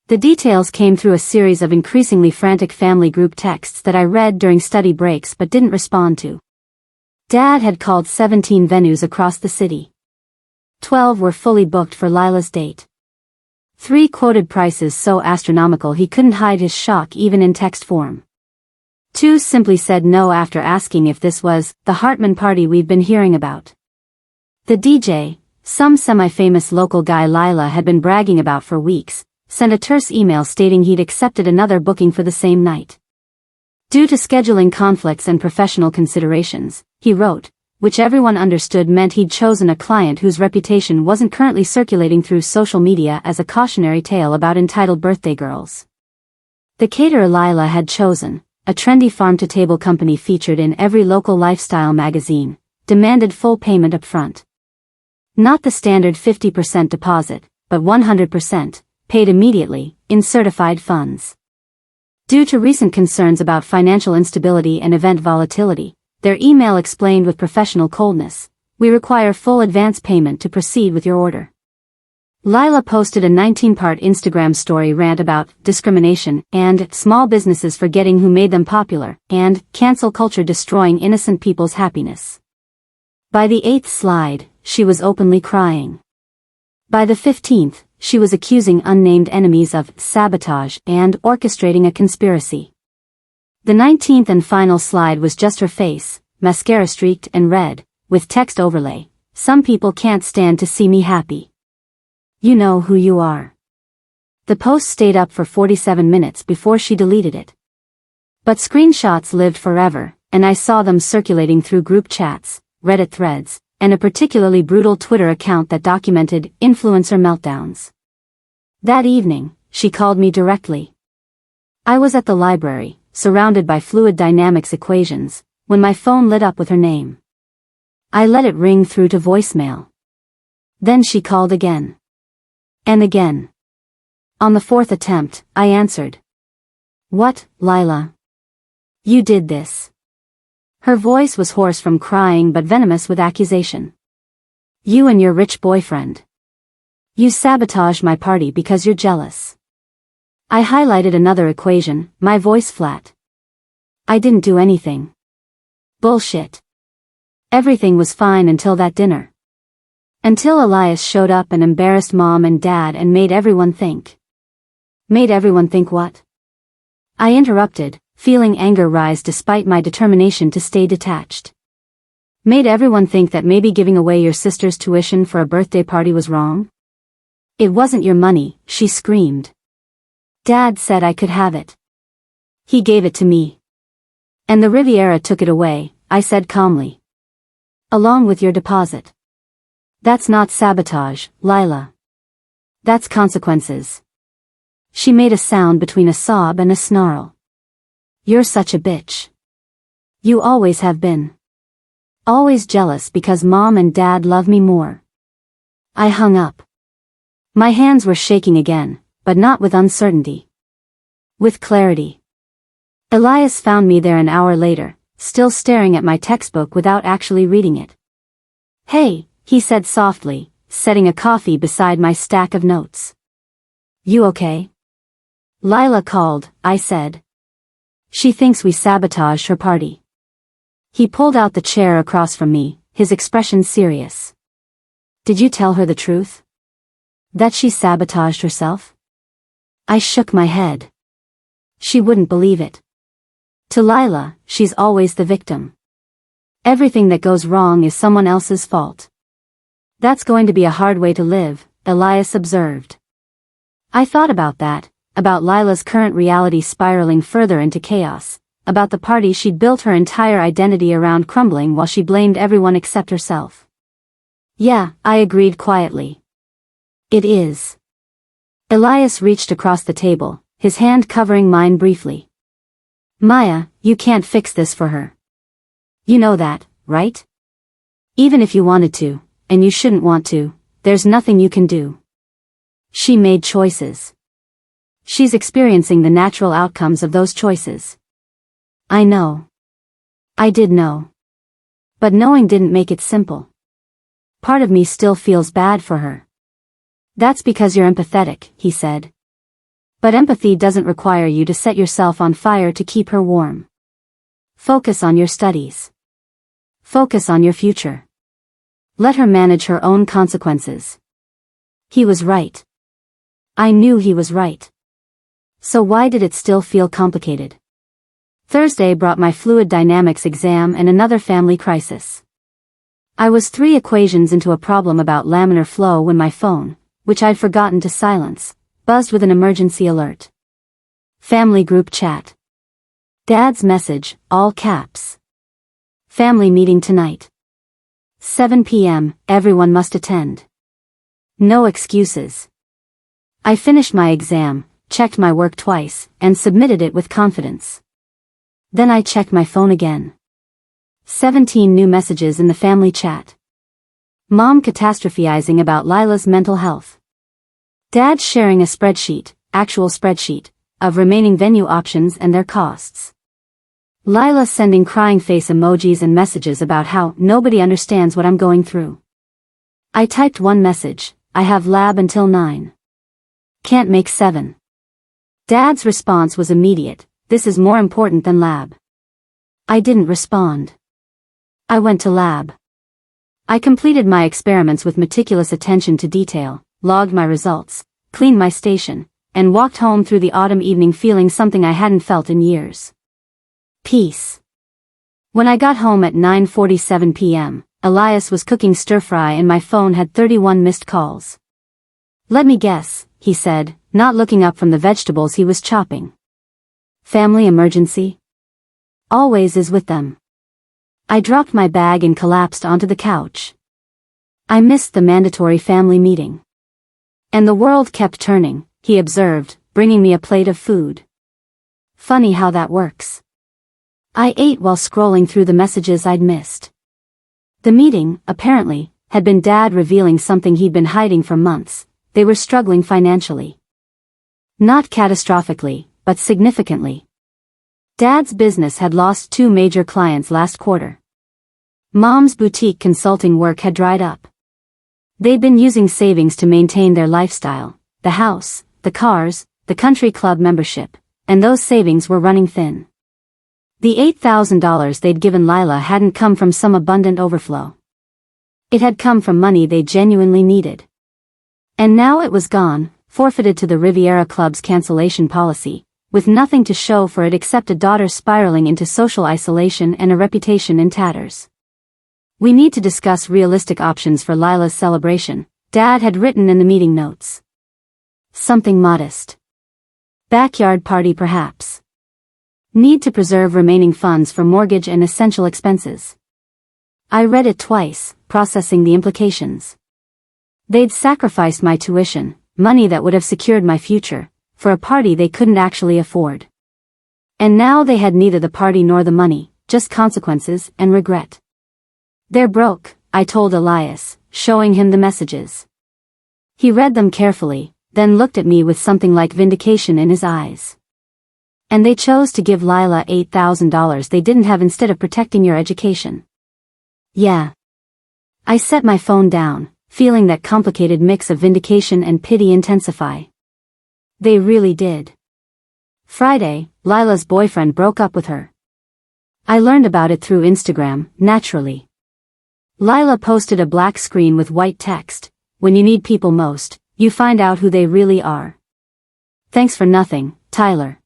The details came through a series of increasingly frantic family group texts that I read during study breaks but didn't respond to. Dad had called 17 venues across the city. 12 were fully booked for Lila's date. 3 quoted prices so astronomical he couldn't hide his shock even in text form. 2 simply said no after asking if this was the Hartman party we've been hearing about. The DJ, some semi-famous local guy Lila had been bragging about for weeks, sent a terse email stating he'd accepted another booking for the same night. Due to scheduling conflicts and professional considerations, he wrote, which everyone understood meant he'd chosen a client whose reputation wasn't currently circulating through social media as a cautionary tale about entitled birthday girls. The caterer Lila had chosen, a trendy farm-to-table company featured in every local lifestyle magazine, demanded full payment up front. Not the standard 50% deposit, but 100%, paid immediately, in certified funds. Due to recent concerns about financial instability and event volatility, their email explained with professional coldness, "We require full advance payment to proceed with your order." Lila posted a 19-part Instagram story rant about discrimination and small businesses forgetting who made them popular and cancel culture destroying innocent people's happiness. By the 8th slide, she was openly crying. By the 15th, she was accusing unnamed enemies of sabotage and orchestrating a conspiracy. The 19th and final slide was just her face, mascara streaked and red, with text overlay, "Some people can't stand to see me happy. You know who you are." The post stayed up for 47 minutes before she deleted it. But screenshots lived forever, and I saw them circulating through group chats, Reddit threads, and a particularly brutal Twitter account that documented influencer meltdowns. That evening, she called me directly. I was at the library, surrounded by fluid dynamics equations, when my phone lit up with her name. I let it ring through to voicemail. Then she called again. And again. On the 4th attempt, I answered. "What, Lila? You did this." Her voice was hoarse from crying but venomous with accusation. "You and your rich boyfriend. You sabotaged my party because you're jealous." I highlighted another equation, my voice flat. "I didn't do anything." Bullshit. Everything was fine until that dinner. Until Elias showed up and embarrassed Mom and Dad and made everyone think. Made everyone think what? I interrupted, feeling anger rise despite my determination to stay detached. Made everyone think that maybe giving away your sister's tuition for a birthday party was wrong? "It wasn't your money," she screamed. "Dad said I could have it. He gave it to me. And the Riviera took it away," I said calmly. "Along with your deposit. That's not sabotage, Lila. That's consequences." She made a sound between a sob and a snarl. "You're such a bitch. You always have been. Always jealous because Mom and Dad love me more." I hung up. My hands were shaking again, but not with uncertainty. With clarity. Elias found me there an hour later, still staring at my textbook without actually reading it. "Hey," he said softly, setting a coffee beside my stack of notes. "You okay?" "Lila called," I said. "She thinks we sabotaged her party." He pulled out the chair across from me, his expression serious. "Did you tell her the truth? That she sabotaged herself?" I shook my head. She wouldn't believe it. To Lila, she's always the victim. Everything that goes wrong is someone else's fault. "That's going to be a hard way to live," Elias observed. I thought about that, about Lila's current reality spiraling further into chaos, about the party she'd built her entire identity around crumbling while she blamed everyone except herself. "Yeah," I agreed quietly. "It is. Elias reached across the table, his hand covering mine briefly. Maya, you can't fix this for her. You know that, right? Even if you wanted to, and you shouldn't want to, there's nothing you can do. She made choices. She's experiencing the natural outcomes of those choices. I know. I did know. But knowing didn't make it simple. Part of me still feels bad for her. That's because you're empathetic, he said. But empathy doesn't require you to set yourself on fire to keep her warm. Focus on your studies. Focus on your future. Let her manage her own consequences. He was right. I knew he was right. So why did it still feel complicated? Thursday brought my fluid dynamics exam and another family crisis. I was 3 equations into a problem about laminar flow when my phone, which I'd forgotten to silence, buzzed with an emergency alert. Family group chat. Dad's message, all caps. Family meeting tonight. 7 p.m., everyone must attend. No excuses. I finished my exam, checked my work twice, and submitted it with confidence. Then I checked my phone again. 17 new messages in the family chat. Mom catastrophizing about Lila's mental health. Dad sharing a spreadsheet, actual spreadsheet, of remaining venue options and their costs. Lila sending crying face emojis and messages about how nobody understands what I'm going through. I typed one message, I have lab until 9. Can't make 7. Dad's response was immediate, this is more important than lab. I didn't respond. I went to lab. I completed my experiments with meticulous attention to detail, logged my results, cleaned my station, and walked home through the autumn evening feeling something I hadn't felt in years. Peace. When I got home at 9:47 p.m., Elias was cooking stir-fry and my phone had 31 missed calls. Let me guess, he said, not looking up from the vegetables he was chopping. Family emergency? Always is with them. I dropped my bag and collapsed onto the couch. I missed the mandatory family meeting. And the world kept turning, he observed, bringing me a plate of food. Funny how that works. I ate while scrolling through the messages I'd missed. The meeting, apparently, had been Dad revealing something he'd been hiding for months. They were struggling financially. Not catastrophically, but significantly. Dad's business had lost 2 major clients last quarter. Mom's boutique consulting work had dried up. They'd been using savings to maintain their lifestyle, the house, the cars, the country club membership, and those savings were running thin. The $8,000 they'd given Lila hadn't come from some abundant overflow. It had come from money they genuinely needed. And now it was gone, forfeited to the Riviera Club's cancellation policy, with nothing to show for it except a daughter spiraling into social isolation and a reputation in tatters. We need to discuss realistic options for Lila's celebration, Dad had written in the meeting notes. Something modest. Backyard party perhaps. Need to preserve remaining funds for mortgage and essential expenses. I read it twice, processing the implications. They'd sacrificed my tuition, money that would have secured my future, for a party they couldn't actually afford. And now they had neither the party nor the money, just consequences and regret. They're broke, I told Elias, showing him the messages. He read them carefully, then looked at me with something like vindication in his eyes. And they chose to give Lila $8,000 they didn't have instead of protecting your education. Yeah. I set my phone down, feeling that complicated mix of vindication and pity intensify. They really did. Friday, Lila's boyfriend broke up with her. I learned about it through Instagram, naturally. Lila posted a black screen with white text, when you need people most, you find out who they really are. Thanks for nothing, Tyler.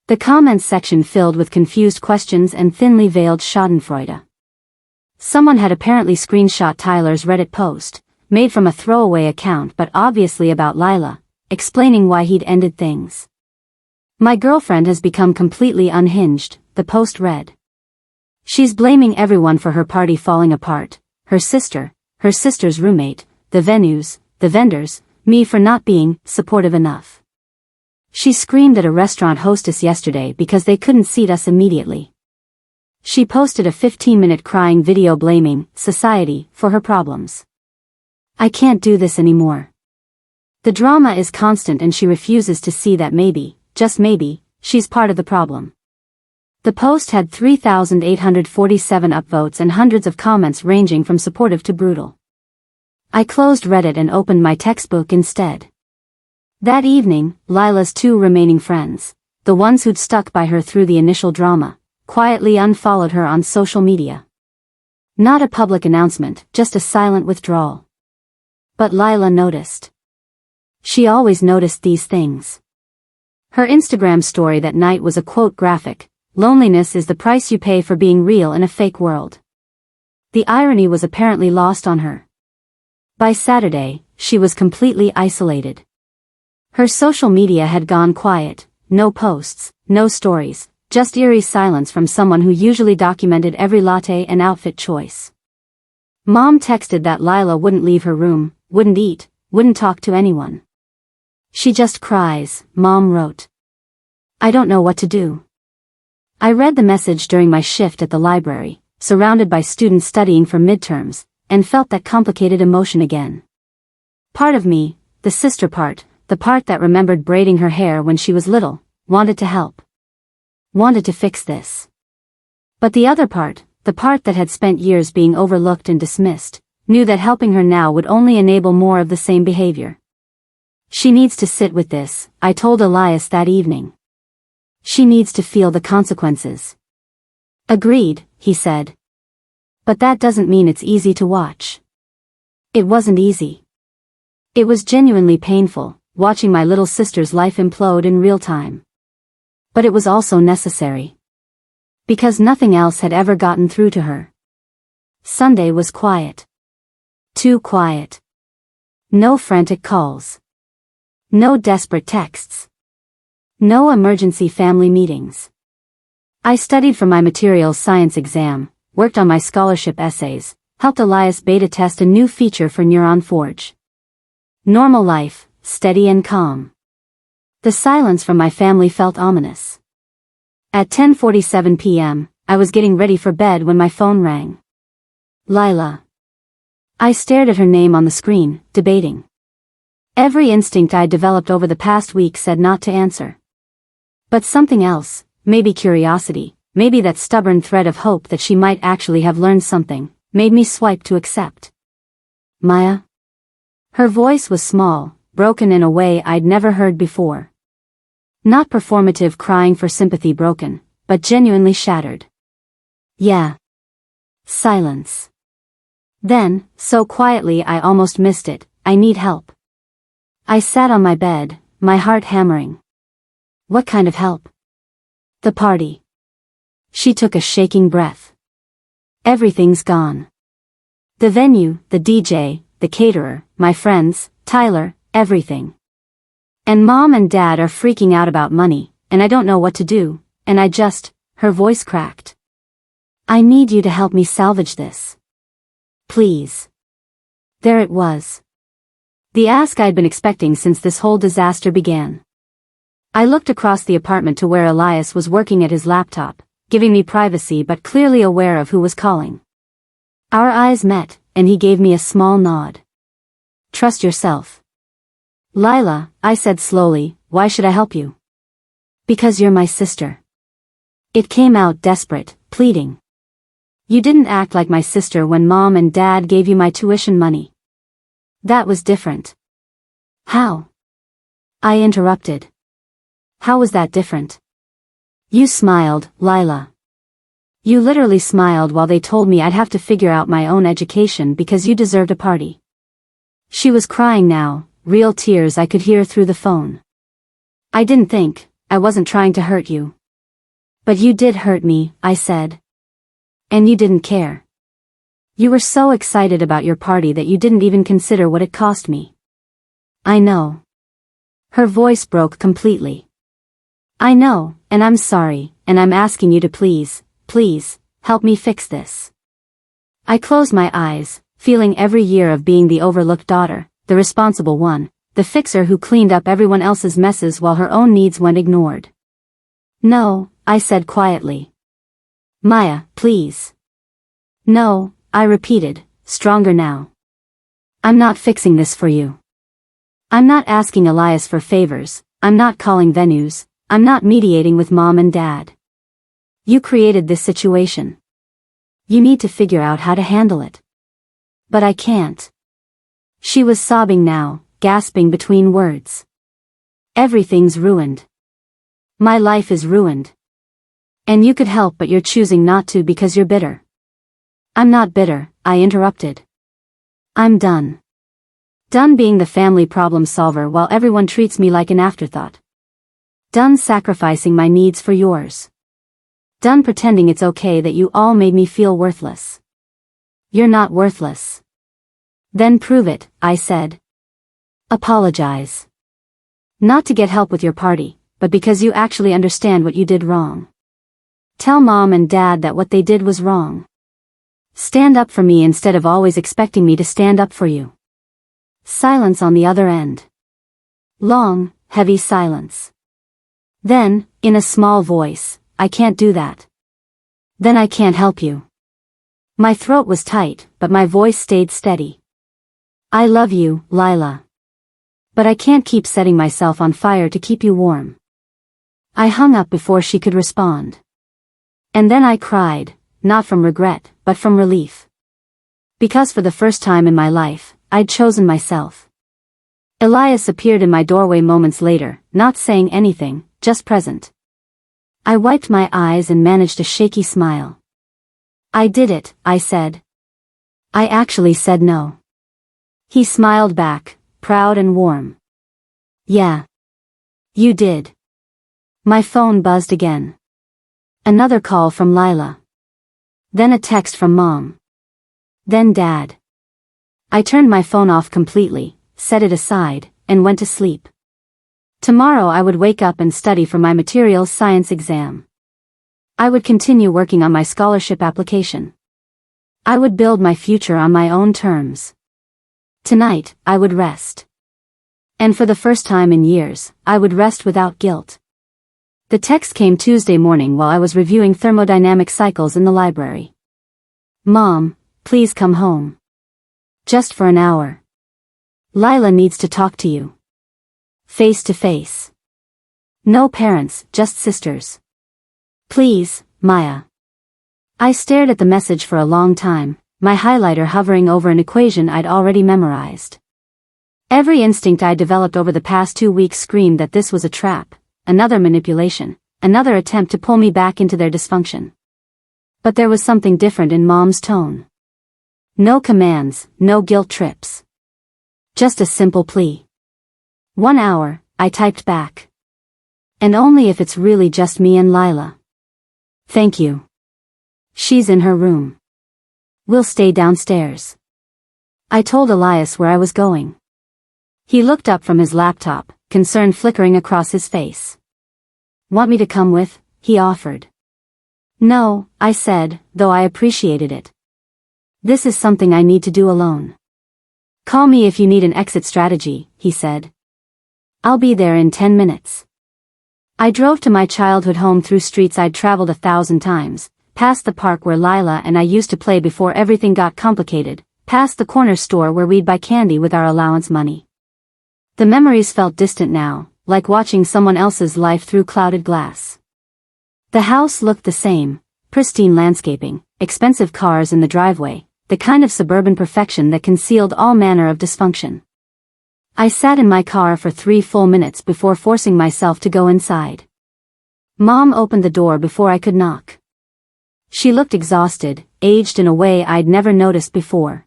The comments section filled with confused questions and thinly veiled schadenfreude. Someone had apparently screenshot Tyler's Reddit post, made from a throwaway account but obviously about Lila, explaining why he'd ended things. My girlfriend has become completely unhinged, the post read. She's blaming everyone for her party falling apart, her sister, her sister's roommate, the venues, the vendors, Me for not being supportive enough. She screamed at a restaurant hostess yesterday because they couldn't seat us immediately. She posted a 15-minute crying video blaming society for her problems. I can't do this anymore. The drama is constant and she refuses to see that maybe, just maybe, she's part of the problem. The post had 3,847 upvotes and hundreds of comments ranging from supportive to brutal. I closed Reddit and opened my textbook instead. That evening, Lila's two remaining friends, the ones who'd stuck by her through the initial drama, quietly unfollowed her on social media. Not a public announcement, just a silent withdrawal. But Lila noticed. She always noticed these things. Her Instagram story that night was a quote graphic, "Loneliness is the price you pay for being real in a fake world." The irony was apparently lost on her. By Saturday, she was completely isolated. Her social media had gone quiet, no posts, no stories, just eerie silence from someone who usually documented every latte and outfit choice. Mom texted that Lila wouldn't leave her room, wouldn't eat, wouldn't talk to anyone. She just cries, Mom wrote. I don't know what to do. I read the message during my shift at the library, surrounded by students studying for midterms, and felt that complicated emotion again. Part of me, the sister part, the part that remembered braiding her hair when she was little, wanted to help. Wanted to fix this. But the other part, the part that had spent years being overlooked and dismissed, knew that helping her now would only enable more of the same behavior. She needs to sit with this, I told Elias that evening. She needs to feel the consequences. Agreed, he said. But that doesn't mean it's easy to watch. It wasn't easy. It was genuinely painful, watching my little sister's life implode in real time. But it was also necessary. Because nothing else had ever gotten through to her. Sunday was quiet. Too quiet. No frantic calls. No desperate texts. No emergency family meetings. I studied for my materials science exam, worked on my scholarship essays, helped Elias beta test a new feature for Neuron Forge. Normal life, steady and calm. The silence from my family felt ominous. At 10:47 p.m., I was getting ready for bed when my phone rang. Lila. I stared at her name on the screen, debating. Every instinct I'd developed over the past week said not to answer. But something else, maybe curiosity, maybe that stubborn thread of hope that she might actually have learned something, made me swipe to accept. Maya? Her voice was small, broken in a way I'd never heard before. Not performative crying for sympathy broken, but genuinely shattered. Yeah. Silence. Then, so quietly I almost missed it, I need help. I sat on my bed, my heart hammering. What kind of help? The party. She took a shaking breath. Everything's gone. The venue, the DJ, the caterer, my friends, Tyler, everything. And Mom and Dad are freaking out about money, and I don't know what to do, and her voice cracked. I need you to help me salvage this. Please. There it was. The ask I'd been expecting since this whole disaster began. I looked across the apartment to where Elias was working at his laptop, giving me privacy but clearly aware of who was calling. Our eyes met, and he gave me a small nod. Trust yourself. Lila, I said slowly, why should I help you? Because you're my sister. It came out desperate, pleading. You didn't act like my sister when Mom and Dad gave you my tuition money. That was different. How? I interrupted. How was that different? You smiled, Lila. You literally smiled while they told me I'd have to figure out my own education because you deserved a party. She was crying now, real tears I could hear through the phone. I didn't think, I wasn't trying to hurt you. But you did hurt me, I said. And you didn't care. You were so excited about your party that you didn't even consider what it cost me. I know. Her voice broke completely. I know, and I'm sorry, and I'm asking you to please, help me fix this. I closed my eyes, feeling every year of being the overlooked daughter, the responsible one, the fixer who cleaned up everyone else's messes while her own needs went ignored. No, I said quietly. Maya, please. No, I repeated, stronger now. I'm not fixing this for you. I'm not asking Elias for favors, I'm not calling venues, I'm not mediating with mom and dad. You created this situation. You need to figure out how to handle it. But I can't. She was sobbing now, gasping between words. Everything's ruined. My life is ruined. And you could help, but you're choosing not to because you're bitter. I'm not bitter, I interrupted. I'm done. Done being the family problem solver while everyone treats me like an afterthought. Done sacrificing my needs for yours. Done pretending it's okay that you all made me feel worthless. You're not worthless. Then prove it, I said. Apologize. Not to get help with your party, but because you actually understand what you did wrong. Tell mom and dad that what they did was wrong. Stand up for me instead of always expecting me to stand up for you. Silence on the other end. Long, heavy silence. Then, in a small voice, I can't do that. Then I can't help you. My throat was tight, but my voice stayed steady. I love you, Lila. But I can't keep setting myself on fire to keep you warm. I hung up before she could respond. And then I cried, not from regret, but from relief. Because for the first time in my life, I'd chosen myself. Elias appeared in my doorway moments later, not saying anything, just present. I wiped my eyes and managed a shaky smile. I did it, I said. I actually said no. He smiled back, proud and warm. Yeah. You did. My phone buzzed again. Another call from Lila. Then a text from mom. Then dad. I turned my phone off completely, set it aside, and went to sleep. Tomorrow I would wake up and study for my materials science exam. I would continue working on my scholarship application. I would build my future on my own terms. Tonight, I would rest. And for the first time in years, I would rest without guilt. The text came Tuesday morning while I was reviewing thermodynamic cycles in the library. Mom, please come home. Just for an hour. Lila needs to talk to you. Face to face. No parents, just sisters. Please, Maya. I stared at the message for a long time, my highlighter hovering over an equation I'd already memorized. Every instinct I developed over the past 2 weeks screamed that this was a trap, another manipulation, another attempt to pull me back into their dysfunction. But there was something different in Mom's tone. No commands, no guilt trips. Just a simple plea. 1 hour, I typed back. And only if it's really just me and Lila. Thank you. She's in her room. We'll stay downstairs. I told Elias where I was going. He looked up from his laptop, concern flickering across his face. Want me to come with? He offered. No, I said, though I appreciated it. This is something I need to do alone. Call me if you need an exit strategy, he said. I'll be there in 10 minutes. I drove to my childhood home through streets I'd traveled 1,000 times, past the park where Lila and I used to play before everything got complicated, past the corner store where we'd buy candy with our allowance money. The memories felt distant now, like watching someone else's life through clouded glass. The house looked the same, pristine landscaping, expensive cars in the driveway, the kind of suburban perfection that concealed all manner of dysfunction. I sat in my car for 3 full minutes before forcing myself to go inside. Mom opened the door before I could knock. She looked exhausted, aged in a way I'd never noticed before.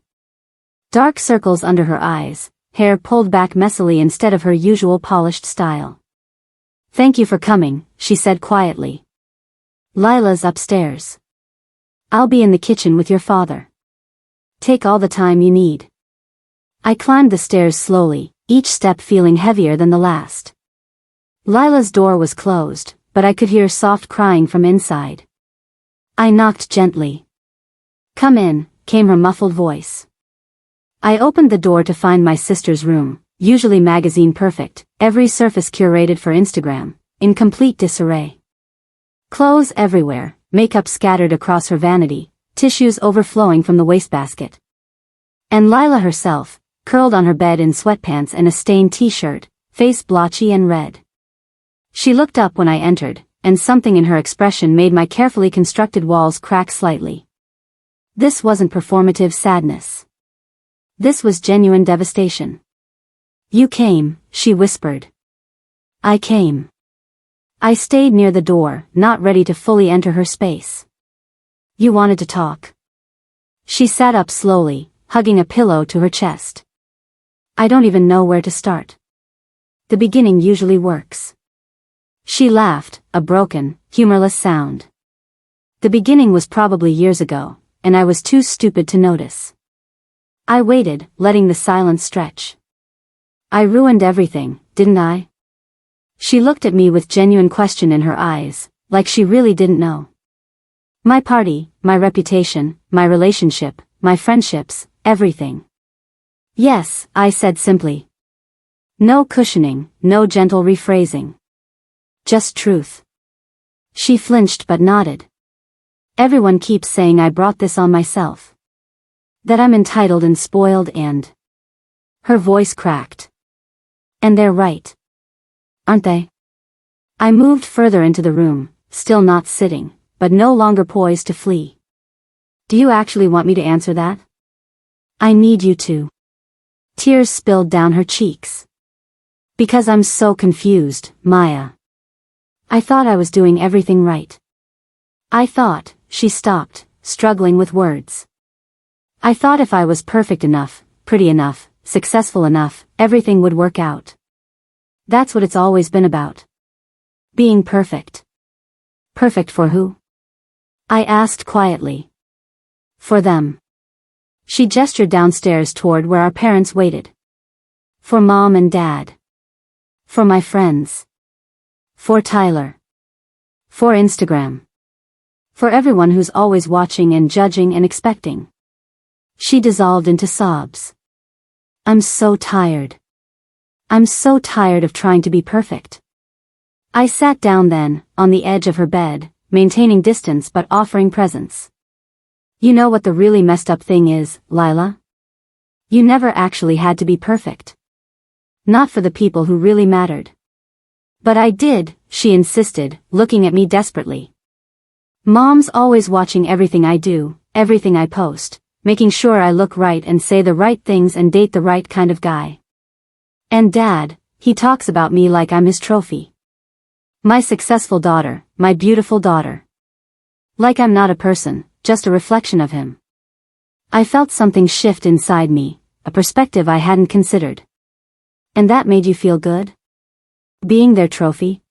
Dark circles under her eyes, hair pulled back messily instead of her usual polished style. Thank you for coming, she said quietly. Lila's upstairs. I'll be in the kitchen with your father. Take all the time you need. I climbed the stairs slowly, each step feeling heavier than the last. Lila's door was closed, but I could hear soft crying from inside. I knocked gently. Come in, came her muffled voice. I opened the door to find my sister's room, usually magazine perfect, every surface curated for Instagram, in complete disarray. Clothes everywhere, makeup scattered across her vanity, tissues overflowing from the wastebasket. And Lila herself, curled on her bed in sweatpants and a stained t-shirt, face blotchy and red. She looked up when I entered, and something in her expression made my carefully constructed walls crack slightly. This wasn't performative sadness. This was genuine devastation. "You came," she whispered. I came. I stayed near the door, not ready to fully enter her space. "You wanted to talk." She sat up slowly, hugging a pillow to her chest. "I don't even know where to start. The beginning usually works." She laughed, a broken, humorless sound. The beginning was probably years ago, and I was too stupid to notice. I waited, letting the silence stretch. "I ruined everything, didn't I?" She looked at me with genuine question in her eyes, like she really didn't know. "My party, my reputation, my relationship, my friendships, everything." "Yes," I said simply. No cushioning, no gentle rephrasing. Just truth. She flinched but nodded. "Everyone keeps saying I brought this on myself. That I'm entitled and spoiled and..." Her voice cracked. "And they're right. Aren't they?" I moved further into the room, still not sitting, but no longer poised to flee. "Do you actually want me to answer that?" "I need you to." Tears spilled down her cheeks. "Because I'm so confused, Maya. I thought I was doing everything right. I thought," she stopped, struggling with words. "I thought if I was perfect enough, pretty enough, successful enough, everything would work out. That's what it's always been about. Being perfect." "Perfect for who?" I asked quietly. "For them." She gestured downstairs toward where our parents waited. "For Mom and Dad. For my friends. For Tyler. For Instagram. For everyone who's always watching and judging and expecting." She dissolved into sobs. "I'm so tired. I'm so tired of trying to be perfect." I sat down then, on the edge of her bed, maintaining distance but offering presence. "You know what the really messed up thing is, Lila? You never actually had to be perfect. Not for the people who really mattered." "But I did," she insisted, looking at me desperately. "Mom's always watching everything I do, everything I post, making sure I look right and say the right things and date the right kind of guy. And Dad, he talks about me like I'm his trophy. My successful daughter, my beautiful daughter. Like I'm not a person, just a reflection of him." I felt something shift inside me, a perspective I hadn't considered. "And that made you feel good? Being their trophy?"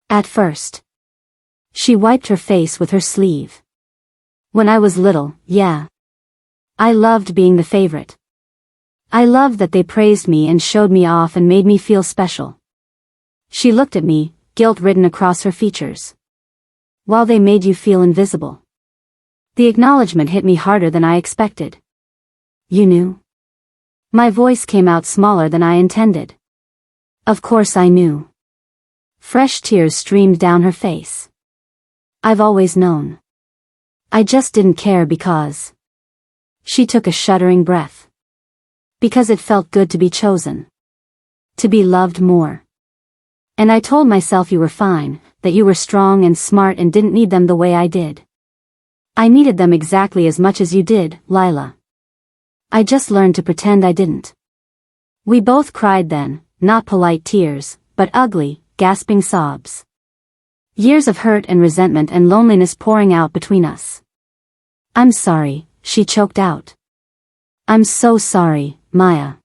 "At first." She wiped her face with her sleeve. "When I was little, yeah. I loved being the favorite. I loved that they praised me and showed me off and made me feel special." She looked at me, guilt written across her features. "While they made you feel invisible." The acknowledgement hit me harder than I expected. "You knew?" My voice came out smaller than I intended. "Of course I knew." Fresh tears streamed down her face. "I've always known. I just didn't care because..." She took a shuddering breath. "Because it felt good to be chosen. To be loved more. And I told myself you were fine, that you were strong and smart and didn't need them the way I did. I needed them exactly as much as you did, Lila. I just learned to pretend I didn't." We both cried then, not polite tears, but ugly, gasping sobs. Years of hurt and resentment and loneliness pouring out between us. "I'm sorry," she choked out. "I'm so sorry, Maya.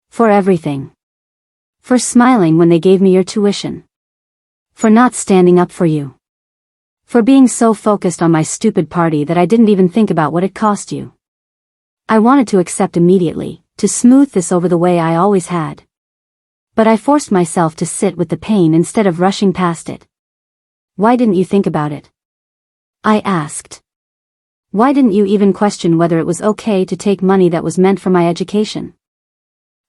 For everything. For smiling when they gave me your tuition. For not standing up for you. For being so focused on my stupid party that I didn't even think about what it cost you. I wanted to accept immediately, to smooth this over the way I always had. But I forced myself to sit with the pain instead of rushing past it. Why didn't you think about it?" I asked. "Why didn't you even question whether it was okay to take money that was meant for my education?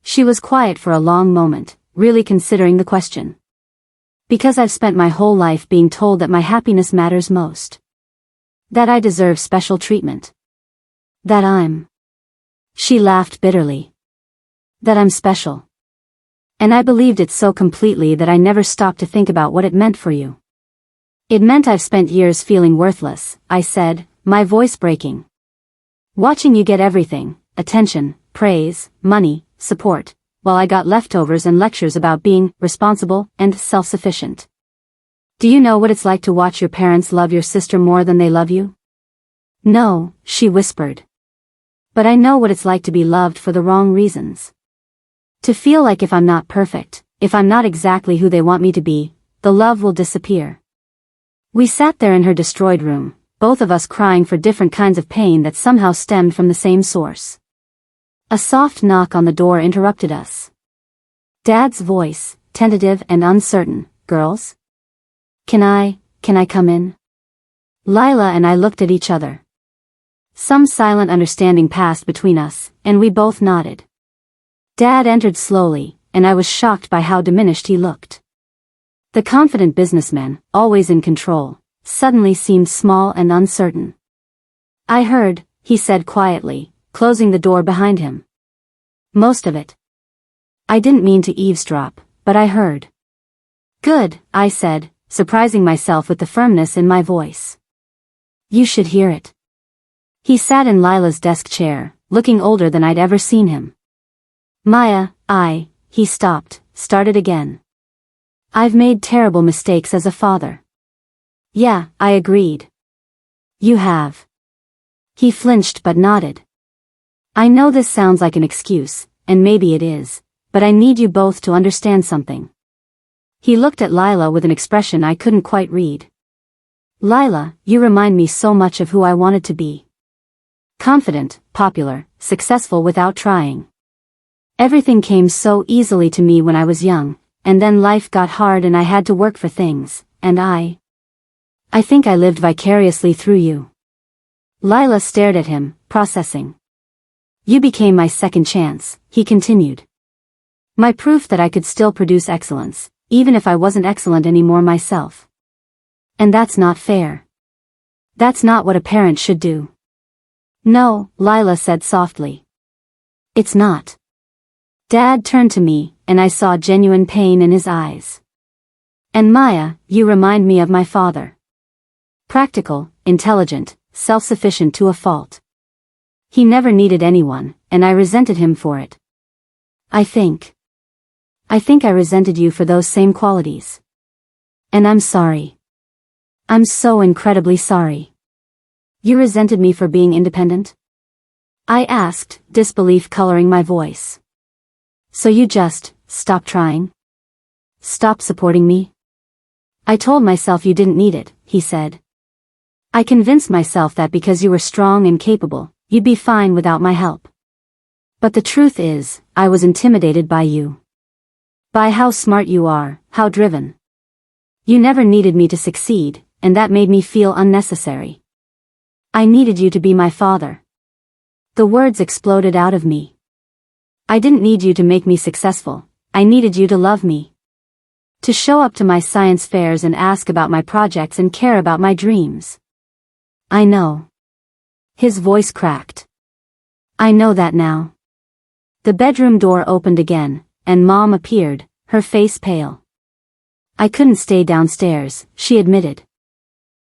She was quiet for a long moment, really considering the question. Because I've spent my whole life being told that my happiness matters most. That I deserve special treatment. That I'm... She laughed bitterly. That I'm special. And I believed it so completely that I never stopped to think about what it meant for you. It meant I've spent years feeling worthless, I said, my voice breaking. Watching you get everything, attention, praise, money, support, while I got leftovers and lectures about being responsible and self-sufficient. Do you know what it's like to watch your parents love your sister more than they love you? No, she whispered. But I know what it's like to be loved for the wrong reasons. To feel like if I'm not perfect, if I'm not exactly who they want me to be, the love will disappear. We sat there in her destroyed room, both of us crying for different kinds of pain that somehow stemmed from the same source. A soft knock on the door interrupted us. Dad's voice, tentative and uncertain, "Girls? Can I come in?" Lila and I looked at each other. Some silent understanding passed between us, and we both nodded. Dad entered slowly, and I was shocked by how diminished he looked. The confident businessman, always in control, suddenly seemed small and uncertain. "I heard," he said quietly, closing the door behind him. "Most of it. I didn't mean to eavesdrop, but I heard." "Good," I said, surprising myself with the firmness in my voice. "You should hear it." He sat in Lila's desk chair, looking older than I'd ever seen him. "Maya, he stopped, started again. "I've made terrible mistakes as a father." "Yeah," I agreed. "You have." He flinched but nodded. "I know this sounds like an excuse, and maybe it is, but I need you both to understand something." He looked at Lila with an expression I couldn't quite read. "Lila, you remind me so much of who I wanted to be. Confident, popular, successful without trying. Everything came so easily to me when I was young, and then life got hard and I had to work for things, and I think I lived vicariously through you." Lila stared at him, processing. "You became my second chance," he continued. "My proof that I could still produce excellence, even if I wasn't excellent anymore myself. And that's not fair. That's not what a parent should do." "No," Lila said softly. "It's not." Dad turned to me, and I saw genuine pain in his eyes. "And Maya, you remind me of my father. Practical, intelligent, self-sufficient to a fault. He never needed anyone, and I resented him for it. I think I resented you for those same qualities. And I'm sorry. I'm so incredibly sorry." "You resented me for being independent?" I asked, disbelief coloring my voice. "So you just stopped trying? Stop supporting me?" "I told myself you didn't need it," he said. "I convinced myself that because you were strong and capable, you'd be fine without my help. But the truth is, I was intimidated by you. By how smart you are, how driven. You never needed me to succeed, and that made me feel unnecessary. I needed you to be my father." The words exploded out of me. "I didn't need you to make me successful, I needed you to love me. To show up to my science fairs and ask about my projects and care about my dreams." "I know." His voice cracked. "I know that now." The bedroom door opened again, and Mom appeared, her face pale. "I couldn't stay downstairs," she admitted.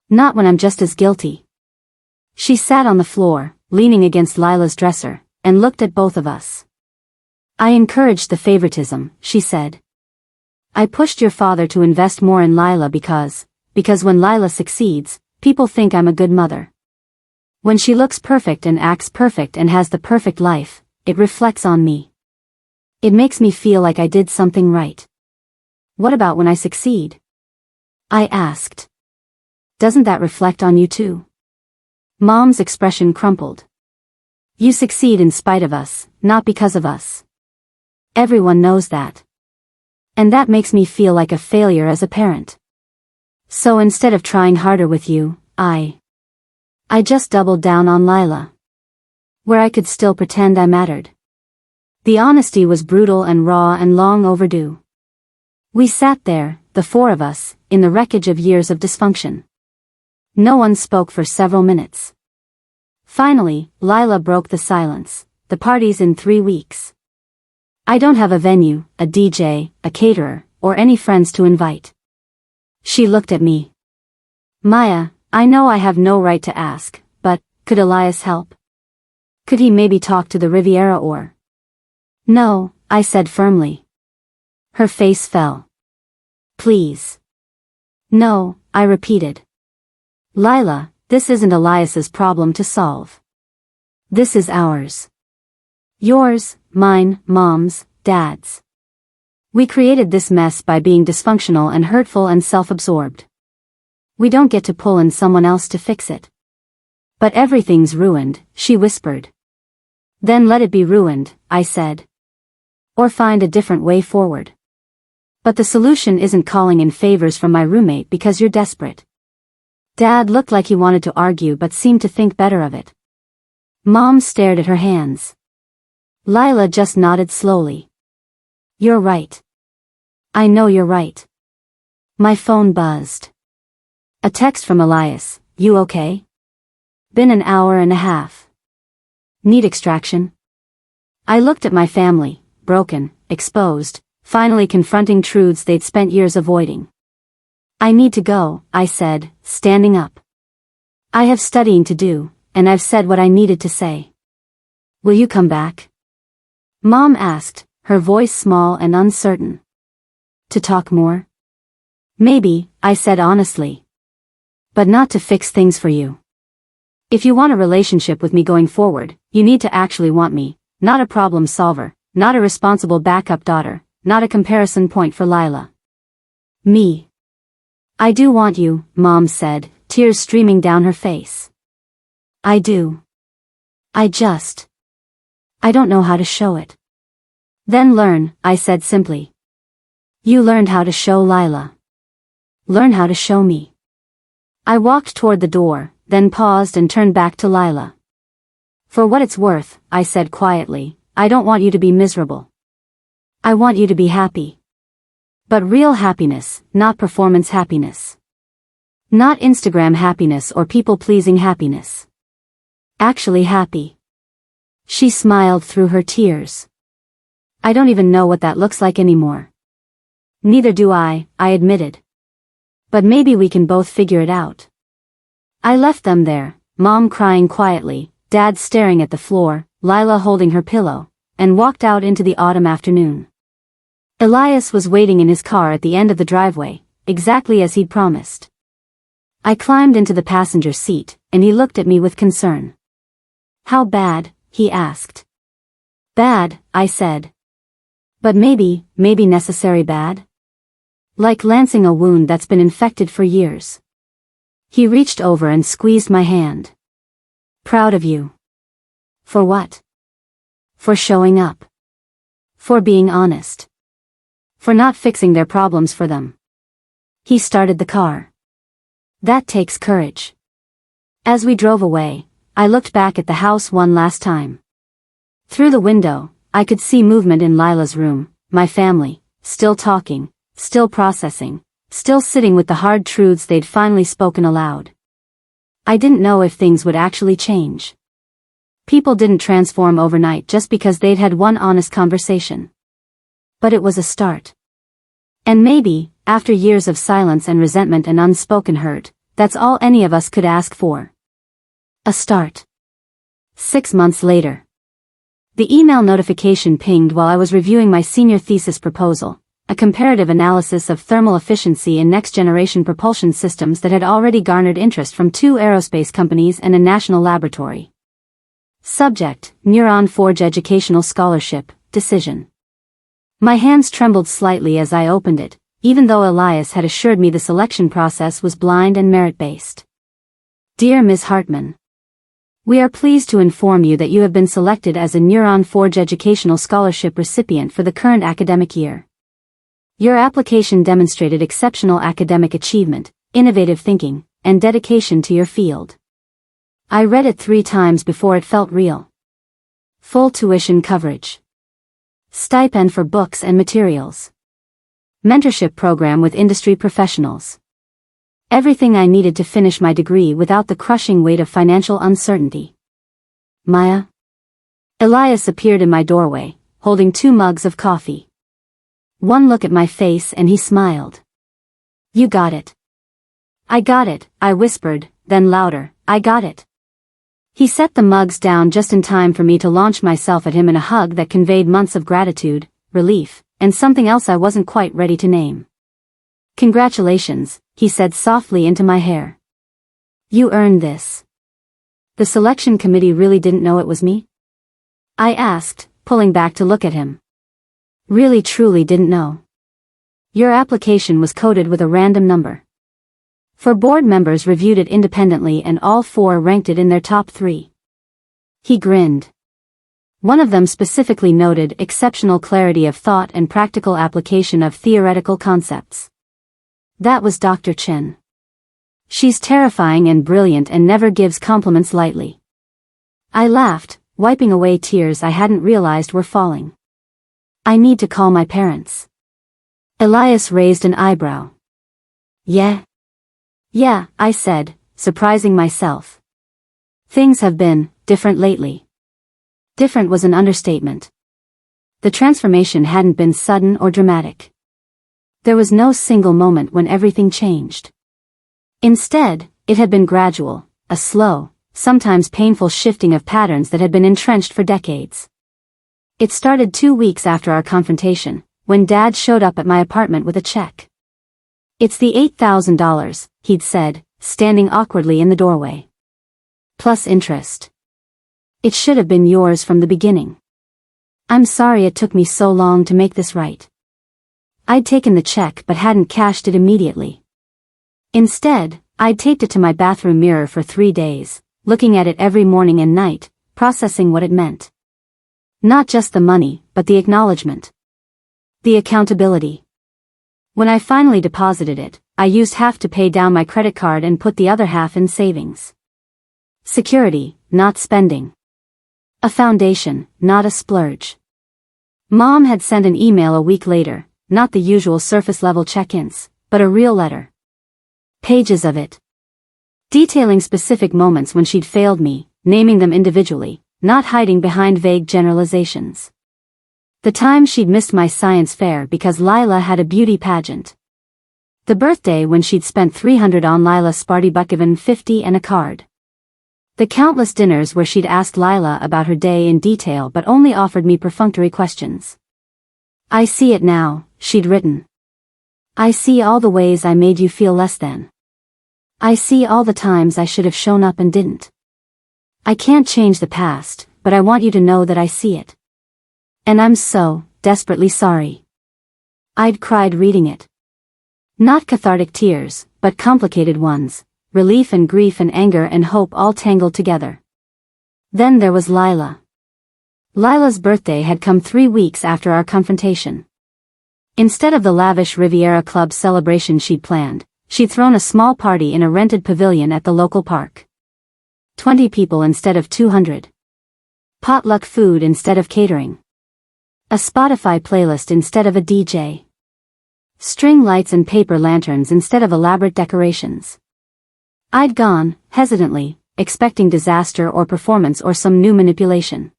"Not when I'm just as guilty." She sat on the floor, leaning against Lila's dresser, and looked at both of us. "I encouraged the favoritism," she said. "I pushed your father to invest more in Lila because when Lila succeeds, people think I'm a good mother. When she looks perfect and acts perfect and has the perfect life, it reflects on me. It makes me feel like I did something right." "What about when I succeed?" I asked. "Doesn't that reflect on you too?" Mom's expression crumpled. "You succeed in spite of us, not because of us. Everyone knows that. And that makes me feel like a failure as a parent. So instead of trying harder with you, I just doubled down on Lila. Where I could still pretend I mattered. The honesty was brutal and raw and long overdue. We sat there, the four of us, in the wreckage of years of dysfunction. No one spoke for several minutes. Finally, Lila broke the silence. The party's in 3 weeks. I don't have a venue, a DJ, a caterer, or any friends to invite. She looked at me. Maya, I know I have no right to ask, but, could Elias help? Could he maybe talk to the Riviera or? No, I said firmly. Her face fell. Please. No, I repeated. Lila, this isn't Elias's problem to solve. This is ours. Yours, mine, Mom's, Dad's. We created this mess by being dysfunctional and hurtful and self-absorbed. We don't get to pull in someone else to fix it. But everything's ruined, she whispered. Then let it be ruined, I said. Or find a different way forward. But the solution isn't calling in favors from my roommate because you're desperate. Dad looked like he wanted to argue but seemed to think better of it. Mom stared at her hands. Lila just nodded slowly. You're right. I know you're right. My phone buzzed. A text from Elias, you okay? Been an hour and a half. Need extraction? I looked at my family, broken, exposed, finally confronting truths they'd spent years avoiding. I need to go, I said, standing up. I have studying to do, and I've said what I needed to say. Will you come back? Mom asked, her voice small and uncertain. To talk more? Maybe, I said honestly. But not to fix things for you. If you want a relationship with me going forward, you need to actually want me, not a problem solver, not a responsible backup daughter, not a comparison point for Lila. Me. I do want you, Mom said, tears streaming down her face. I do. I don't know how to show it. Then learn, I said simply. You learned how to show Lila. Learn how to show me. I walked toward the door, then paused and turned back to Lila. For what it's worth, I said quietly, I don't want you to be miserable. I want you to be happy. But real happiness, not performance happiness. Not Instagram happiness or people-pleasing happiness. Actually happy. She smiled through her tears. I don't even know what that looks like anymore. Neither do I admitted. But maybe we can both figure it out. I left them there, Mom crying quietly, Dad staring at the floor, Lila holding her pillow, and walked out into the autumn afternoon. Elias was waiting in his car at the end of the driveway, exactly as he'd promised. I climbed into the passenger seat, and he looked at me with concern. How bad? He asked. Bad, I said. But maybe necessary bad? Like lancing a wound that's been infected for years. He reached over and squeezed my hand. Proud of you. For what? For showing up. For being honest. For not fixing their problems for them. He started the car. That takes courage. As we drove away, I looked back at the house one last time. Through the window, I could see movement in Lila's room, my family, still talking, still processing, still sitting with the hard truths they'd finally spoken aloud. I didn't know if things would actually change. People didn't transform overnight just because they'd had one honest conversation. But it was a start. And maybe, after years of silence and resentment and unspoken hurt, that's all any of us could ask for. A start. 6 months later. The email notification pinged while I was reviewing my senior thesis proposal, a comparative analysis of thermal efficiency in next-generation propulsion systems that had already garnered interest from 2 aerospace companies and a national laboratory. Subject, Neuron Forge Educational Scholarship, Decision. My hands trembled slightly as I opened it, even though Elias had assured me the selection process was blind and merit-based. Dear Ms. Hartman. We are pleased to inform you that you have been selected as a Neuron Forge Educational Scholarship recipient for the current academic year. Your application demonstrated exceptional academic achievement, innovative thinking, and dedication to your field. I read it 3 times before it felt real. Full tuition coverage. Stipend for books and materials. Mentorship program with industry professionals. Everything I needed to finish my degree without the crushing weight of financial uncertainty. Maya? Elias appeared in my doorway, holding 2 mugs of coffee. One look at my face and he smiled. You got it. I got it, I whispered, then louder, I got it. He set the mugs down just in time for me to launch myself at him in a hug that conveyed months of gratitude, relief, and something else I wasn't quite ready to name. Congratulations, he said softly into my hair. You earned this. The selection committee really didn't know it was me? I asked, pulling back to look at him. Really truly didn't know. Your application was coded with a random number. 4 board members reviewed it independently and all 4 ranked it in their top 3. He grinned. One of them specifically noted exceptional clarity of thought and practical application of theoretical concepts. That was Dr. Chen. She's terrifying and brilliant and never gives compliments lightly. I laughed, wiping away tears I hadn't realized were falling. I need to call my parents. Elias raised an eyebrow. Yeah? Yeah, I said, surprising myself. Things have been different lately. Different was an understatement. The transformation hadn't been sudden or dramatic. There was no single moment when everything changed. Instead, it had been gradual, a slow, sometimes painful shifting of patterns that had been entrenched for decades. It started 2 weeks after our confrontation, when Dad showed up at my apartment with a check. It's the $8,000, he'd said, standing awkwardly in the doorway. Plus interest. It should have been yours from the beginning. I'm sorry it took me so long to make this right. I'd taken the check but hadn't cashed it immediately. Instead, I'd taped it to my bathroom mirror for 3 days, looking at it every morning and night, processing what it meant. Not just the money, but the acknowledgement. The accountability. When I finally deposited it, I used half to pay down my credit card and put the other half in savings. Security, not spending. A foundation, not a splurge. Mom had sent an email a week later, not the usual surface-level check-ins, but a real letter. Pages of it. Detailing specific moments when she'd failed me, naming them individually, not hiding behind vague generalizations. The time she'd missed my science fair because Lila had a beauty pageant. The birthday when she'd spent $300 on Lila Sparty but given $50 and a card. The countless dinners where she'd asked Lila about her day in detail but only offered me perfunctory questions. I see it now, she'd written. I see all the ways I made you feel less than. I see all the times I should have shown up and didn't. I can't change the past, but I want you to know that I see it. And I'm so desperately sorry. I'd cried reading it. Not cathartic tears, but complicated ones, relief and grief and anger and hope all tangled together. Then there was Lila. Lila's birthday had come 3 weeks after our confrontation. Instead of the lavish Riviera Club celebration she'd planned, she'd thrown a small party in a rented pavilion at the local park. 20 people instead of 200. Potluck food instead of catering. A Spotify playlist instead of a DJ. String lights and paper lanterns instead of elaborate decorations. I'd gone, hesitantly, expecting disaster or performance or some new manipulation.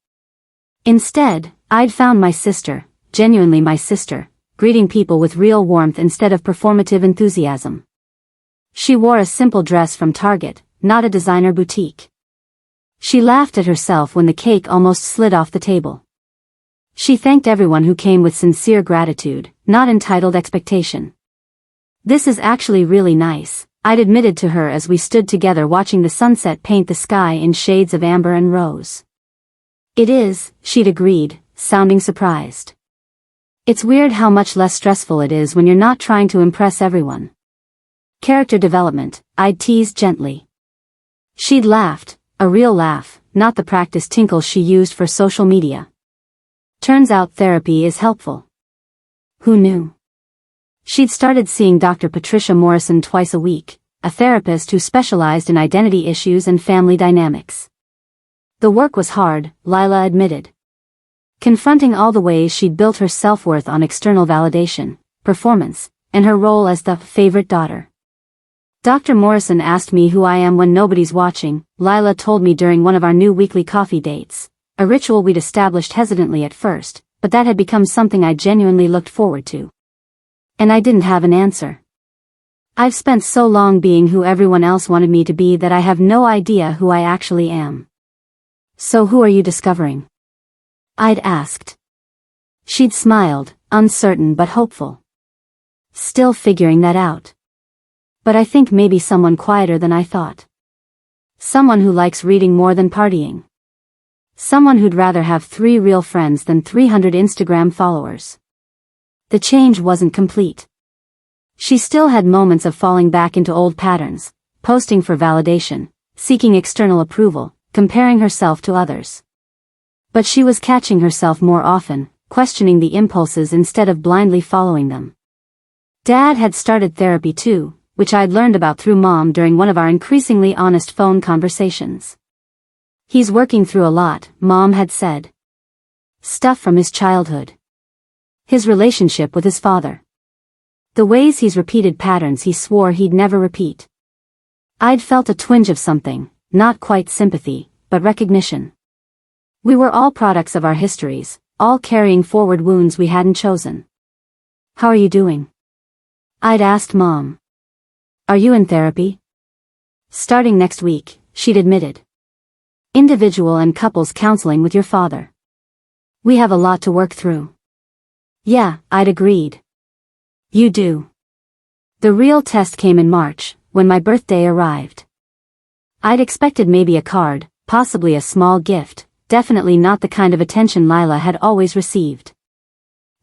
Instead, I'd found my sister, genuinely my sister, greeting people with real warmth instead of performative enthusiasm. She wore a simple dress from Target, not a designer boutique. She laughed at herself when the cake almost slid off the table. She thanked everyone who came with sincere gratitude, not entitled expectation. This is actually really nice, I'd admitted to her as we stood together watching the sunset paint the sky in shades of amber and rose. It is, she'd agreed, sounding surprised. It's weird how much less stressful it is when you're not trying to impress everyone. Character development, I'd teased gently. She'd laughed, a real laugh, not the practiced tinkle she used for social media. Turns out therapy is helpful. Who knew? She'd started seeing Dr. Patricia Morrison twice a week, a therapist who specialized in identity issues and family dynamics. The work was hard, Lila admitted. confronting all the ways she'd built her self-worth on external validation, performance, and her role as the favorite daughter. Dr. Morrison asked me who I am when nobody's watching, Lila told me during one of our new weekly coffee dates, a ritual we'd established hesitantly at first, but that had become something I genuinely looked forward to. And I didn't have an answer. I've spent so long being who everyone else wanted me to be that I have no idea who I actually am. So who are you discovering? I'd asked. She'd smiled, uncertain but hopeful. Still figuring that out. But I think maybe someone quieter than I thought. Someone who likes reading more than partying. Someone who'd rather have 3 real friends than 300 Instagram followers. The change wasn't complete. She still had moments of falling back into old patterns, posting for validation, seeking external approval, comparing herself to others. But she was catching herself more often, questioning the impulses instead of blindly following them. Dad had started therapy too, which I'd learned about through Mom during one of our increasingly honest phone conversations. He's working through a lot, Mom had said. Stuff from his childhood. His relationship with his father. The ways he's repeated patterns he swore he'd never repeat. I'd felt a twinge of something, not quite sympathy, but recognition. We were all products of our histories, all carrying forward wounds we hadn't chosen. How are you doing? I'd asked Mom. Are you in therapy? Starting next week, she'd admitted. Individual and couples counseling with your father. We have a lot to work through. Yeah, I'd agreed. You do. The real test came in March, when my birthday arrived. I'd expected maybe a card, possibly a small gift, definitely not the kind of attention Lila had always received.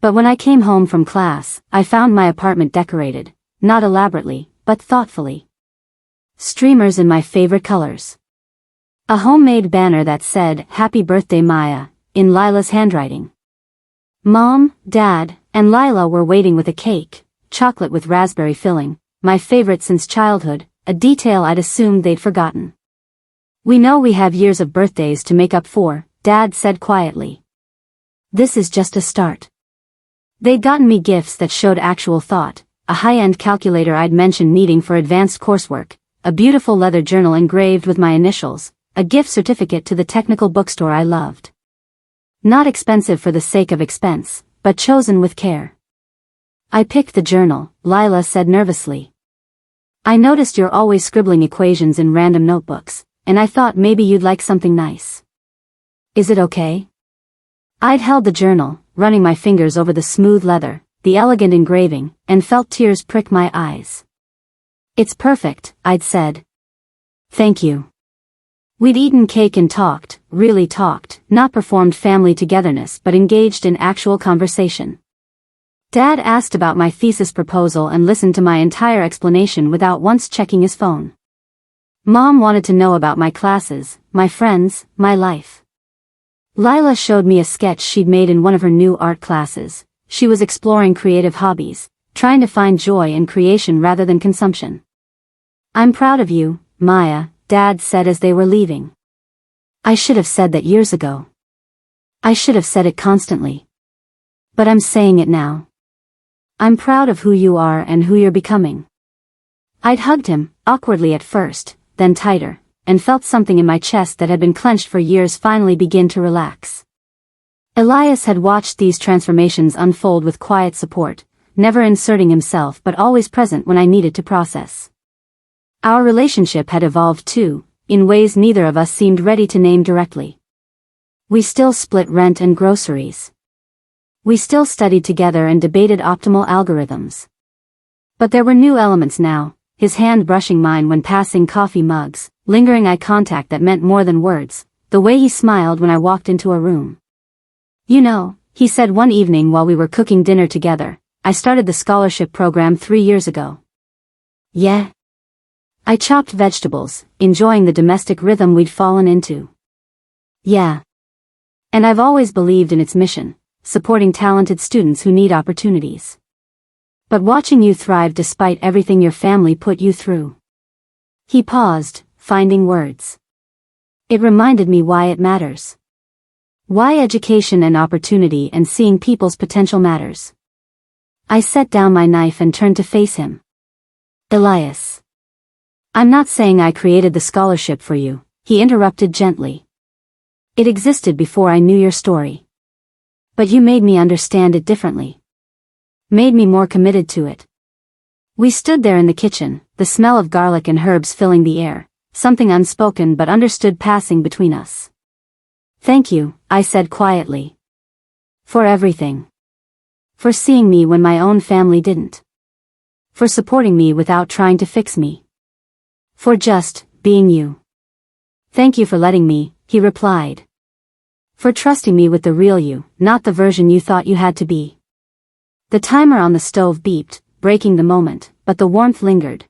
But when I came home from class, I found my apartment decorated, not elaborately, but thoughtfully. Streamers in my favorite colors. A homemade banner that said, "Happy Birthday Maya," in Lila's handwriting. Mom, Dad, and Lila were waiting with a cake, chocolate with raspberry filling, my favorite since childhood, a detail I'd assumed they'd forgotten. We know we have years of birthdays to make up for, Dad said quietly. This is just a start. They'd gotten me gifts that showed actual thought, a high-end calculator I'd mentioned needing for advanced coursework, a beautiful leather journal engraved with my initials, a gift certificate to the technical bookstore I loved. Not expensive for the sake of expense, but chosen with care. I picked the journal, Lila said nervously. I noticed you're always scribbling equations in random notebooks, and I thought maybe you'd like something nice. Is it okay? I'd held the journal, running my fingers over the smooth leather, the elegant engraving, and felt tears prick my eyes. It's perfect, I'd said. Thank you. We'd eaten cake and talked, really talked, not performed family togetherness but engaged in actual conversation. Dad asked about my thesis proposal and listened to my entire explanation without once checking his phone. Mom wanted to know about my classes, my friends, my life. Lila showed me a sketch she'd made in one of her new art classes. She was exploring creative hobbies, trying to find joy in creation rather than consumption. I'm proud of you, Maya, Dad said as they were leaving. I should have said that years ago. I should have said it constantly. But I'm saying it now. I'm proud of who you are and who you're becoming. I'd hugged him, awkwardly at first, then tighter, and felt something in my chest that had been clenched for years finally begin to relax. Elias had watched these transformations unfold with quiet support, never inserting himself but always present when I needed to process. Our relationship had evolved too, in ways neither of us seemed ready to name directly. We still split rent and groceries. We still studied together and debated optimal algorithms. But there were new elements now, his hand brushing mine when passing coffee mugs, lingering eye contact that meant more than words, the way he smiled when I walked into a room. You know, he said one evening while we were cooking dinner together, I started the scholarship program 3 years ago. Yeah. I chopped vegetables, enjoying the domestic rhythm we'd fallen into. Yeah. And I've always believed in its mission, supporting talented students who need opportunities. But watching you thrive despite everything your family put you through. He paused, finding words. It reminded me why it matters. Why education and opportunity and seeing people's potential matters. I set down my knife and turned to face him. Elias. I'm not saying I created the scholarship for you, he interrupted gently. It existed before I knew your story. But you made me understand it differently. Made me more committed to it. We stood there in the kitchen, the smell of garlic and herbs filling the air, something unspoken but understood passing between us. Thank you, I said quietly. For everything. For seeing me when my own family didn't. For supporting me without trying to fix me. For just being you. Thank you for letting me, he replied. For trusting me with the real you, not the version you thought you had to be. The timer on the stove beeped, breaking the moment, but the warmth lingered.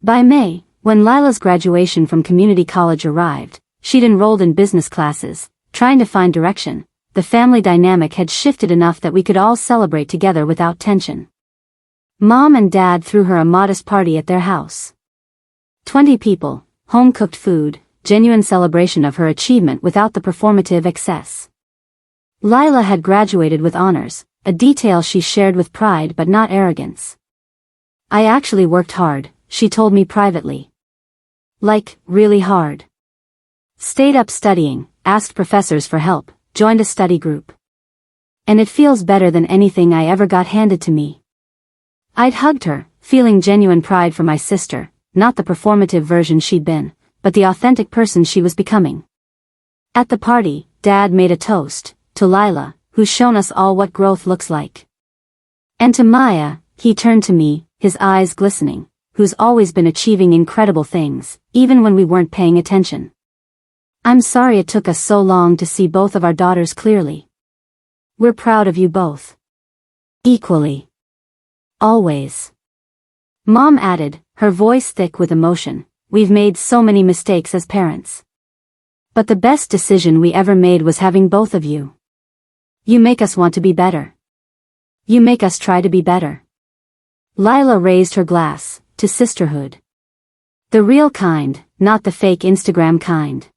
By May, when Lila's graduation from community college arrived, she'd enrolled in business classes, trying to find direction. The family dynamic had shifted enough that we could all celebrate together without tension. Mom and Dad threw her a modest party at their house. 20 people, home-cooked food, genuine celebration of her achievement without the performative excess. Lila had graduated with honors, a detail she shared with pride but not arrogance. I actually worked hard, she told me privately. Like, really hard. Stayed up studying, asked professors for help, joined a study group. And it feels better than anything I ever got handed to me. I'd hugged her, feeling genuine pride for my sister, not the performative version she'd been, but the authentic person she was becoming. At the party, Dad made a toast, to Lila, who's shown us all what growth looks like. And to Maya, he turned to me, his eyes glistening, who's always been achieving incredible things, even when we weren't paying attention. I'm sorry it took us so long to see both of our daughters clearly. We're proud of you both. Equally. Always. Mom added, her voice thick with emotion, we've made so many mistakes as parents. But the best decision we ever made was having both of you. You make us want to be better. You make us try to be better. Lila raised her glass, to sisterhood. The real kind, not the fake Instagram kind.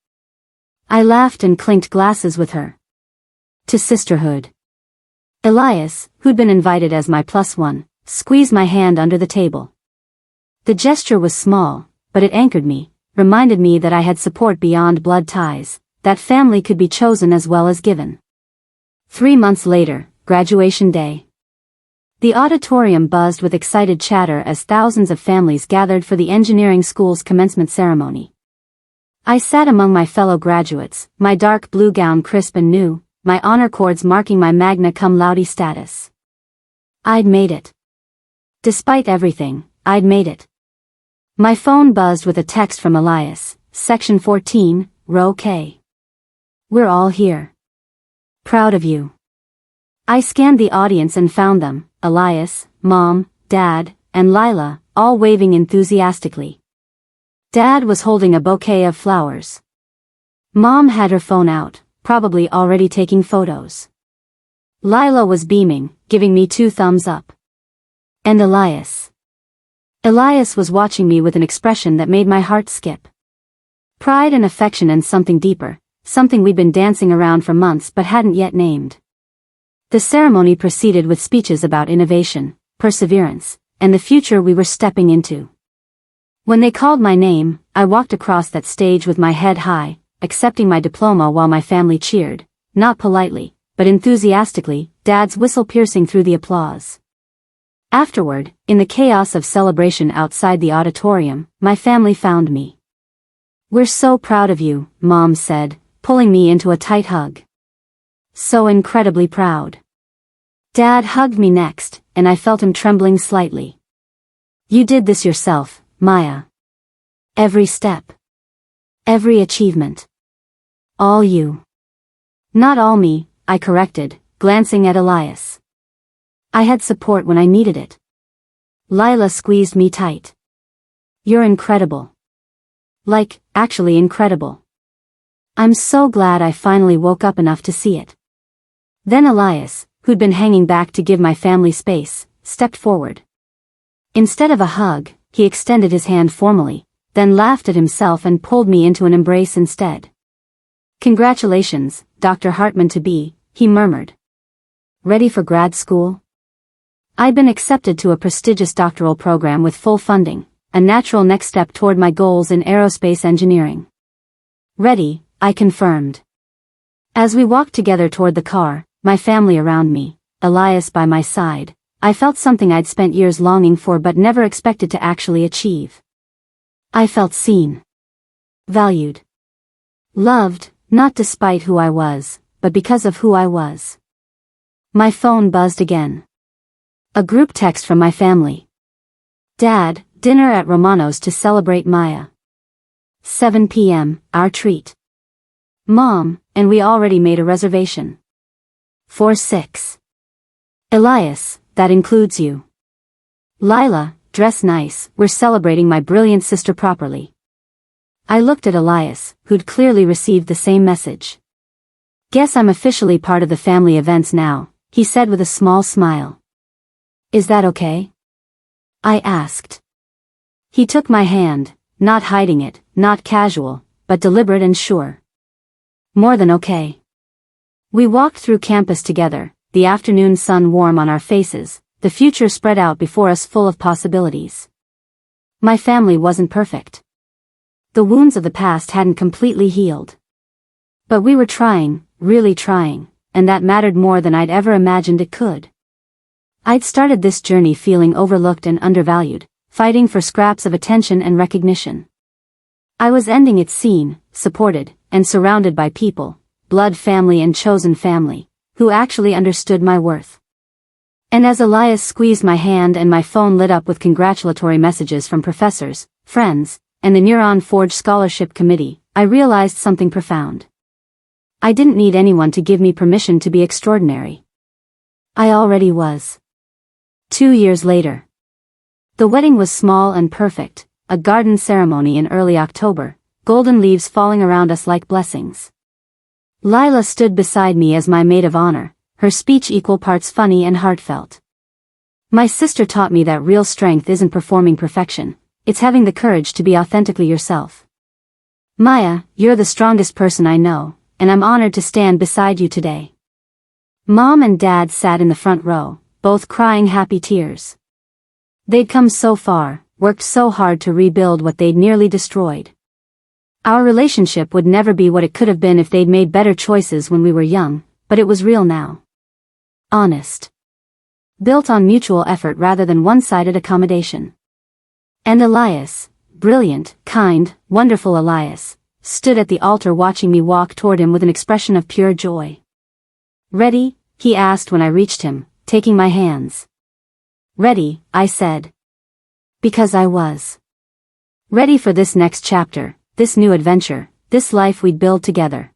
I laughed and clinked glasses with her. To sisterhood. Elias, who'd been invited as my +1, squeezed my hand under the table. The gesture was small, but it anchored me, reminded me that I had support beyond blood ties, that family could be chosen as well as given. 3 months later, graduation day. The auditorium buzzed with excited chatter as thousands of families gathered for the engineering school's commencement ceremony. I sat among my fellow graduates, my dark blue gown crisp and new, my honor cords marking my magna cum laude status. I'd made it. Despite everything, I'd made it. My phone buzzed with a text from Elias, Section 14, Row K. We're all here. Proud of you. I scanned the audience and found them, Elias, Mom, Dad, and Lila, all waving enthusiastically. Dad was holding a bouquet of flowers. Mom had her phone out, probably already taking photos. Lila was beaming, giving me 2 thumbs up. And Elias. Elias was watching me with an expression that made my heart skip. Pride and affection and something deeper, something we'd been dancing around for months but hadn't yet named. The ceremony proceeded with speeches about innovation, perseverance, and the future we were stepping into. When they called my name, I walked across that stage with my head high, accepting my diploma while my family cheered, not politely, but enthusiastically, Dad's whistle piercing through the applause. Afterward, in the chaos of celebration outside the auditorium, my family found me. We're so proud of you, Mom said, pulling me into a tight hug. So incredibly proud. Dad hugged me next, and I felt him trembling slightly. You did this yourself, Maya. Every step. Every achievement. All you. Not all me, I corrected, glancing at Elias. I had support when I needed it. Lila squeezed me tight. You're incredible. Like, actually incredible. I'm so glad I finally woke up enough to see it. Then Elias, who'd been hanging back to give my family space, stepped forward. Instead of a hug, he extended his hand formally, then laughed at himself and pulled me into an embrace instead. Congratulations, Dr. Hartman-to-be, he murmured. Ready for grad school? I'd been accepted to a prestigious doctoral program with full funding, a natural next step toward my goals in aerospace engineering. Ready, I confirmed. As we walked together toward the car, my family around me, Elias by my side, I felt something I'd spent years longing for but never expected to actually achieve. I felt seen. Valued. Loved, not despite who I was, but because of who I was. My phone buzzed again. A group text from my family. Dad, dinner at Romano's to celebrate Maya. 7 p.m., our treat. Mom, and we already made a reservation. 4-6. Elias, that includes you. Lila, dress nice, we're celebrating my brilliant sister properly. I looked at Elias, who'd clearly received the same message. Guess I'm officially part of the family events now, he said with a small smile. Is that okay? I asked. He took my hand, not hiding it, not casual, but deliberate and sure. More than okay. We walked through campus together, the afternoon sun warm on our faces, the future spread out before us full of possibilities. My family wasn't perfect. The wounds of the past hadn't completely healed. But we were trying, really trying, and that mattered more than I'd ever imagined it could. I'd started this journey feeling overlooked and undervalued, fighting for scraps of attention and recognition. I was ending it seen, supported, and surrounded by people, blood family and chosen family, who actually understood my worth. And as Elias squeezed my hand and my phone lit up with congratulatory messages from professors, friends, and the Neuron Forge Scholarship Committee, I realized something profound. I didn't need anyone to give me permission to be extraordinary. I already was. 2 years later. The wedding was small and perfect, a garden ceremony in early October, golden leaves falling around us like blessings. Lila stood beside me as my maid of honor, her speech equal parts funny and heartfelt. My sister taught me that real strength isn't performing perfection, it's having the courage to be authentically yourself. Maya, you're the strongest person I know, and I'm honored to stand beside you today. Mom and Dad sat in the front row, both crying happy tears. They'd come so far, worked so hard to rebuild what they'd nearly destroyed. Our relationship would never be what it could have been if they'd made better choices when we were young, but it was real now. Honest. Built on mutual effort rather than one-sided accommodation. And Elias, brilliant, kind, wonderful Elias, stood at the altar watching me walk toward him with an expression of pure joy. Ready? He asked when I reached him, taking my hands. Ready, I said. Because I was. Ready for this next chapter, this new adventure, this life we'd build together.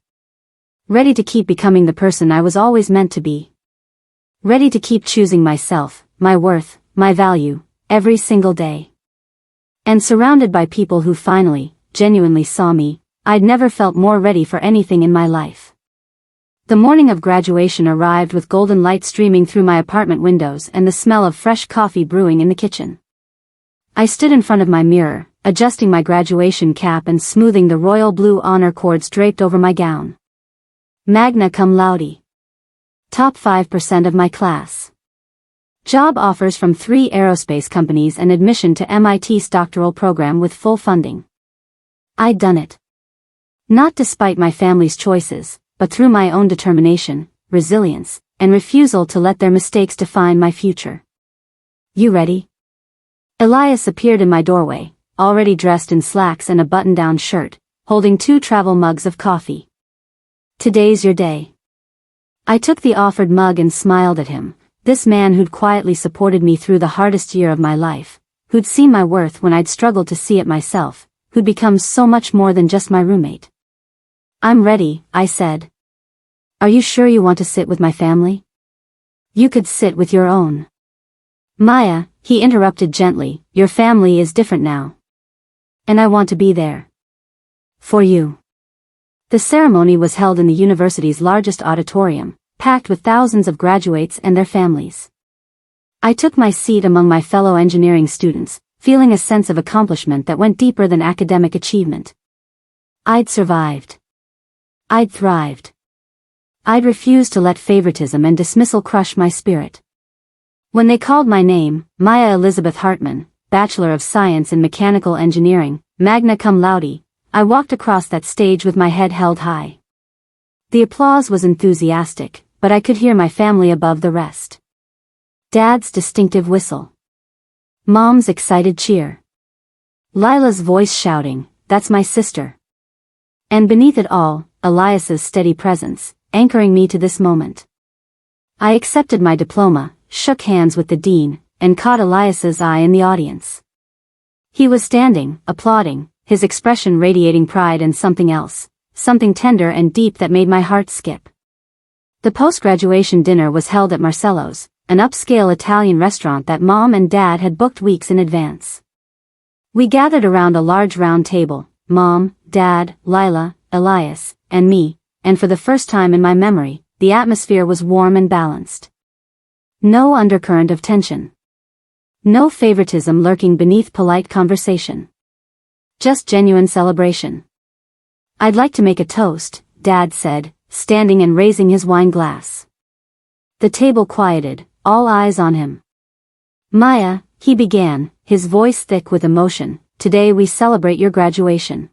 Ready to keep becoming the person I was always meant to be. Ready to keep choosing myself, my worth, my value, every single day. And surrounded by people who finally, genuinely saw me, I'd never felt more ready for anything in my life. The morning of graduation arrived with golden light streaming through my apartment windows and the smell of fresh coffee brewing in the kitchen. I stood in front of my mirror, adjusting my graduation cap and smoothing the royal blue honor cords draped over my gown. Magna cum laude. Top 5% of my class. Job offers from 3 aerospace companies and admission to MIT's doctoral program with full funding. I'd done it. Not despite my family's choices, but through my own determination, resilience, and refusal to let their mistakes define my future. You ready? Elias appeared in my doorway, already dressed in slacks and a button-down shirt, holding 2 travel mugs of coffee. Today's your day. I took the offered mug and smiled at him, this man who'd quietly supported me through the hardest year of my life, who'd seen my worth when I'd struggled to see it myself, who'd become so much more than just my roommate. I'm ready, I said. Are you sure you want to sit with my family? You could sit with your own. Maya, he interrupted gently, your family is different now. And I want to be there. For you. The ceremony was held in the university's largest auditorium, packed with thousands of graduates and their families. I took my seat among my fellow engineering students, feeling a sense of accomplishment that went deeper than academic achievement. I'd survived. I'd thrived. I'd refused to let favoritism and dismissal crush my spirit. When they called my name, Maya Elizabeth Hartman, Bachelor of Science in Mechanical Engineering, magna cum laude, I walked across that stage with my head held high. The applause was enthusiastic, but I could hear my family above the rest. Dad's distinctive whistle. Mom's excited cheer. Lila's voice shouting, "That's my sister." And beneath it all, Elias's steady presence, anchoring me to this moment. I accepted my diploma, shook hands with the dean, and caught Elias's eye in the audience. He was standing, applauding, his expression radiating pride and something else, something tender and deep that made my heart skip. The post-graduation dinner was held at Marcello's, an upscale Italian restaurant that Mom and Dad had booked weeks in advance. We gathered around a large round table, Mom, Dad, Lila, Elias, and me, and for the first time in my memory, the atmosphere was warm and balanced. No undercurrent of tension. No favoritism lurking beneath polite conversation. Just genuine celebration. "I'd like to make a toast," Dad said, standing and raising his wine glass. The table quieted, all eyes on him. "Maya," he began, his voice thick with emotion, "today we celebrate your graduation.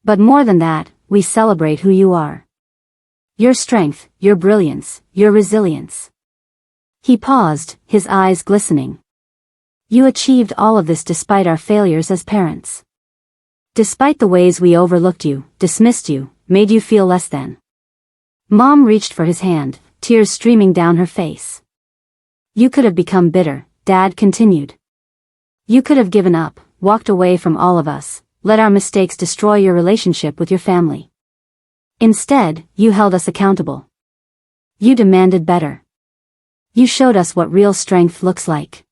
But more than that, we celebrate who you are. Your strength, your brilliance, your resilience." He paused, his eyes glistening. "You achieved all of this despite our failures as parents. Despite the ways we overlooked you, dismissed you, made you feel less than." Mom reached for his hand, tears streaming down her face. "You could have become bitter," Dad continued. "You could have given up, walked away from all of us, let our mistakes destroy your relationship with your family. Instead, you held us accountable. You demanded better. You showed us what real strength looks like."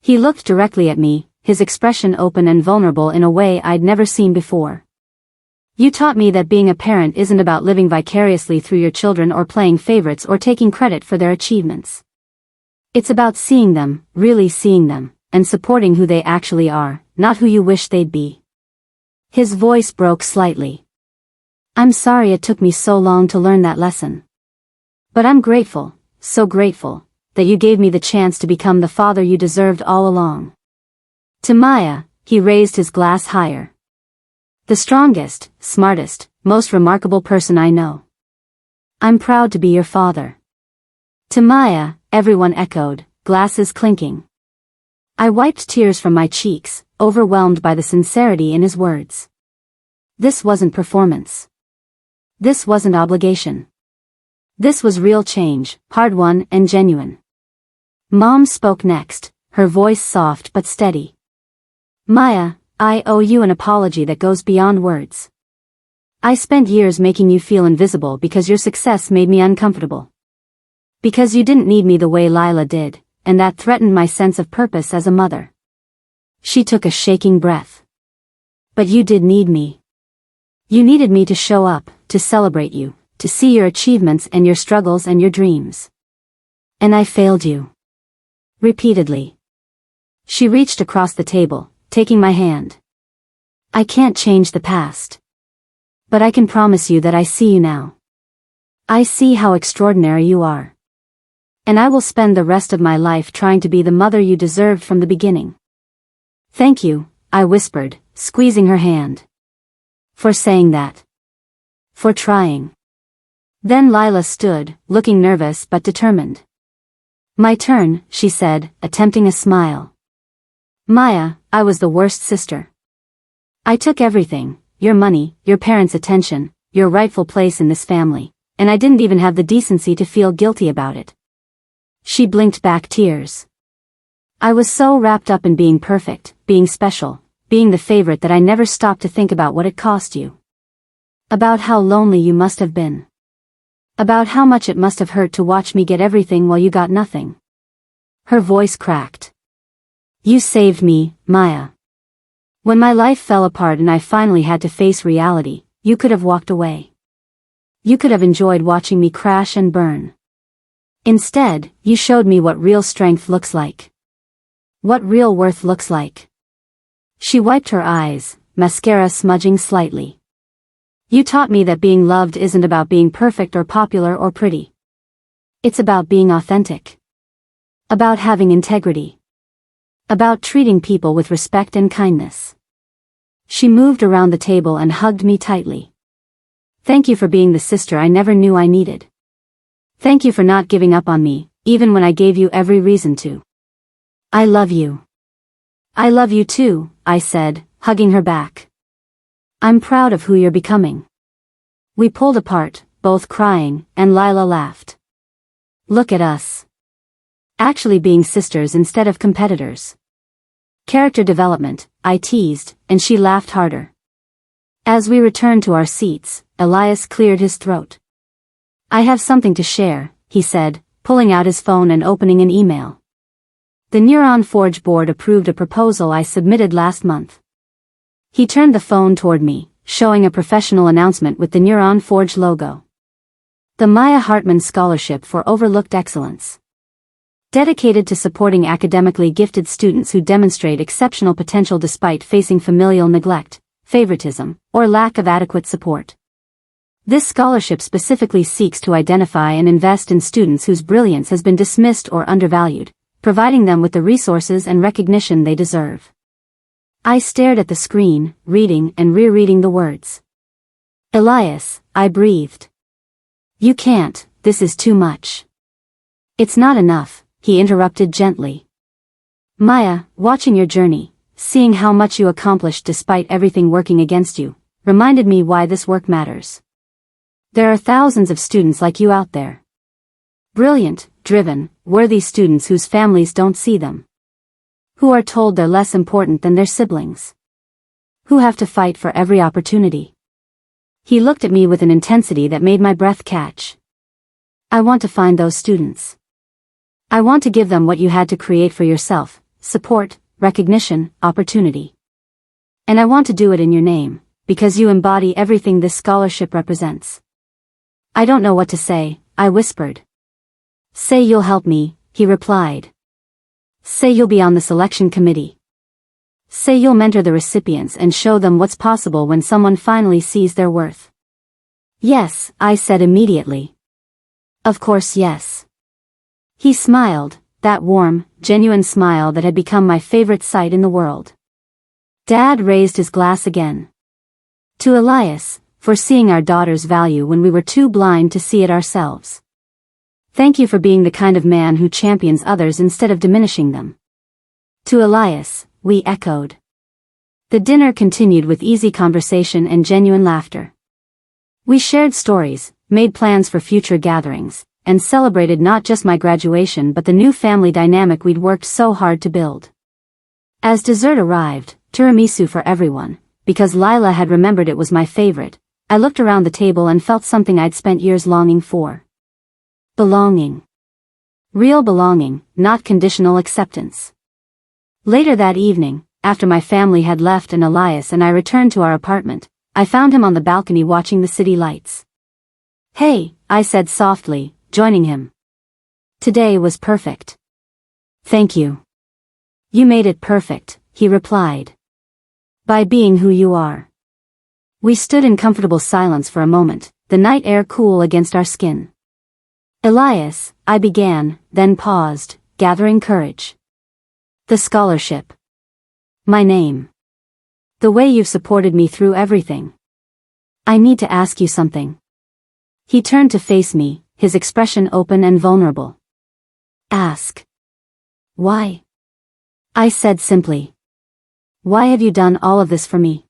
He looked directly at me, his expression open and vulnerable in a way I'd never seen before. "You taught me that being a parent isn't about living vicariously through your children or playing favorites or taking credit for their achievements. It's about seeing them, really seeing them, and supporting who they actually are, not who you wish they'd be." His voice broke slightly. "I'm sorry it took me so long to learn that lesson. But I'm grateful, so grateful, that you gave me the chance to become the father you deserved all along." To Maya, he raised his glass higher. "The strongest, smartest, most remarkable person I know. I'm proud to be your father." To Maya, everyone echoed, glasses clinking. I wiped tears from my cheeks, overwhelmed by the sincerity in his words. This wasn't performance. This wasn't obligation. This was real change, hard-won and genuine. Mom spoke next, her voice soft but steady. "Maya, I owe you an apology that goes beyond words. I spent years making you feel invisible because your success made me uncomfortable. Because you didn't need me the way Lila did, and that threatened my sense of purpose as a mother." She took a shaking breath. "But you did need me. You needed me to show up, to celebrate you, to see your achievements and your struggles and your dreams. And I failed you. Repeatedly." She reached across the table, taking my hand. "I can't change the past. But I can promise you that I see you now. I see how extraordinary you are. And I will spend the rest of my life trying to be the mother you deserved from the beginning." "Thank you," I whispered, squeezing her hand. "For saying that. For trying." Then Lila stood, looking nervous but determined. "My turn," she said, attempting a smile. "Maya, I was the worst sister. I took everything, your money, your parents' attention, your rightful place in this family, and I didn't even have the decency to feel guilty about it." She blinked back tears. "I was so wrapped up in being perfect, being special, being the favorite that I never stopped to think about what it cost you. About how lonely you must have been. About how much it must have hurt to watch me get everything while you got nothing." Her voice cracked. "You saved me, Maya. When my life fell apart and I finally had to face reality, you could have walked away. You could have enjoyed watching me crash and burn. Instead, you showed me what real strength looks like. What real worth looks like." She wiped her eyes, mascara smudging slightly. You taught me that being loved isn't about being perfect or popular or pretty. It's about being authentic. About having integrity. About treating people with respect and kindness. She moved around the table and hugged me tightly. Thank you for being the sister I never knew I needed. Thank you for not giving up on me, even when I gave you every reason to. I love you. I love you too, I said, hugging her back. I'm proud of who you're becoming. We pulled apart, both crying, and Lila laughed. Look at us. Actually being sisters instead of competitors. Character development, I teased, and she laughed harder. As we returned to our seats, Elias cleared his throat. I have something to share, he said, pulling out his phone and opening an email. The Neuron Forge board approved a proposal I submitted last month. He turned the phone toward me, showing a professional announcement with the Neuron Forge logo. The Maya Hartman Scholarship for Overlooked Excellence. Dedicated to supporting academically gifted students who demonstrate exceptional potential despite facing familial neglect, favoritism, or lack of adequate support. This scholarship specifically seeks to identify and invest in students whose brilliance has been dismissed or undervalued, providing them with the resources and recognition they deserve. I stared at the screen, reading and rereading the words. Elias, I breathed. You can't, this is too much. It's not enough, he interrupted gently. Maya, watching your journey, seeing how much you accomplished despite everything working against you, reminded me why this work matters. There are thousands of students like you out there. Brilliant, driven, worthy students whose families don't see them. Who are told they're less important than their siblings. Who have to fight for every opportunity. He looked at me with an intensity that made my breath catch. I want to find those students. I want to give them what you had to create for yourself, support, recognition, opportunity. And I want to do it in your name, because you embody everything this scholarship represents. I don't know what to say, I whispered. Say you'll help me, he replied. Say you'll be on the selection committee. Say you'll mentor the recipients and show them what's possible when someone finally sees their worth. Yes, I said immediately. Of course yes. He smiled, that warm, genuine smile that had become my favorite sight in the world. Dad raised his glass again. To Elias, for seeing our daughter's value when we were too blind to see it ourselves. Thank you for being the kind of man who champions others instead of diminishing them. To Elias, we echoed. The dinner continued with easy conversation and genuine laughter. We shared stories, made plans for future gatherings, and celebrated not just my graduation but the new family dynamic we'd worked so hard to build. As dessert arrived, tiramisu for everyone, because Lila had remembered it was my favorite, I looked around the table and felt something I'd spent years longing for. Belonging. Real belonging, not conditional acceptance. Later that evening, after my family had left and Elias and I returned to our apartment, I found him on the balcony watching the city lights. Hey, I said softly, joining him. Today was perfect. Thank you. You made it perfect, he replied. By being who you are. We stood in comfortable silence for a moment, the night air cool against our skin. Elias, I began, then paused, gathering courage. The scholarship. My name. The way you've supported me through everything. I need to ask you something. He turned to face me, his expression open and vulnerable. Ask. Why? I said simply. Why have you done all of this for me?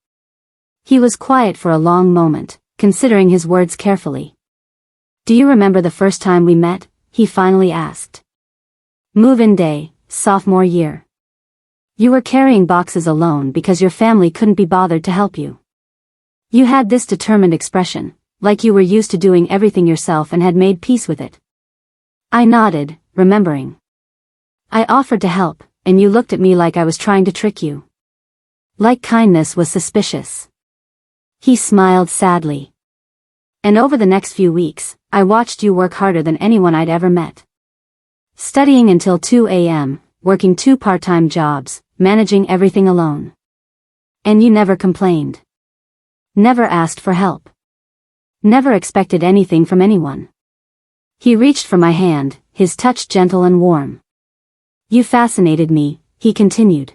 He was quiet for a long moment, considering his words carefully. Do you remember the first time we met? He finally asked. Move-in day, sophomore year. You were carrying boxes alone because your family couldn't be bothered to help you. You had this determined expression, like you were used to doing everything yourself and had made peace with it. I nodded, remembering. I offered to help, and you looked at me like I was trying to trick you. Like kindness was suspicious. He smiled sadly. And over the next few weeks, I watched you work harder than anyone I'd ever met. Studying until 2 a.m., working 2 part-time jobs, managing everything alone. And you never complained. Never asked for help. Never expected anything from anyone. He reached for my hand, his touch gentle and warm. You fascinated me, he continued.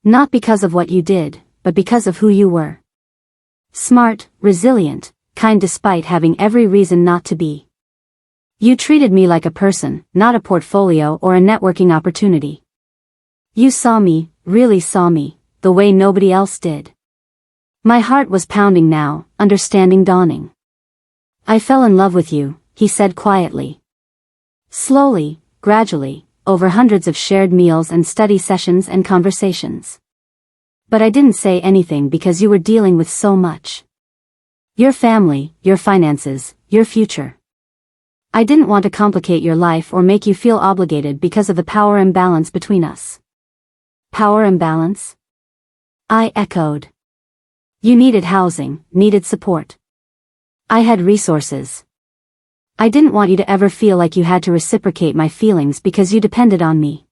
Not because of what you did, but because of who you were. Smart, resilient, kind despite having every reason not to be. You treated me like a person, not a portfolio or a networking opportunity. You saw me, really saw me, the way nobody else did. My heart was pounding now, understanding dawning. I fell in love with you, he said quietly. Slowly, gradually, over hundreds of shared meals and study sessions and conversations. But I didn't say anything because you were dealing with so much. Your family, your finances, your future. I didn't want to complicate your life or make you feel obligated because of the power imbalance between us. Power imbalance? I echoed. You needed housing, needed support. I had resources. I didn't want you to ever feel like you had to reciprocate my feelings because you depended on me.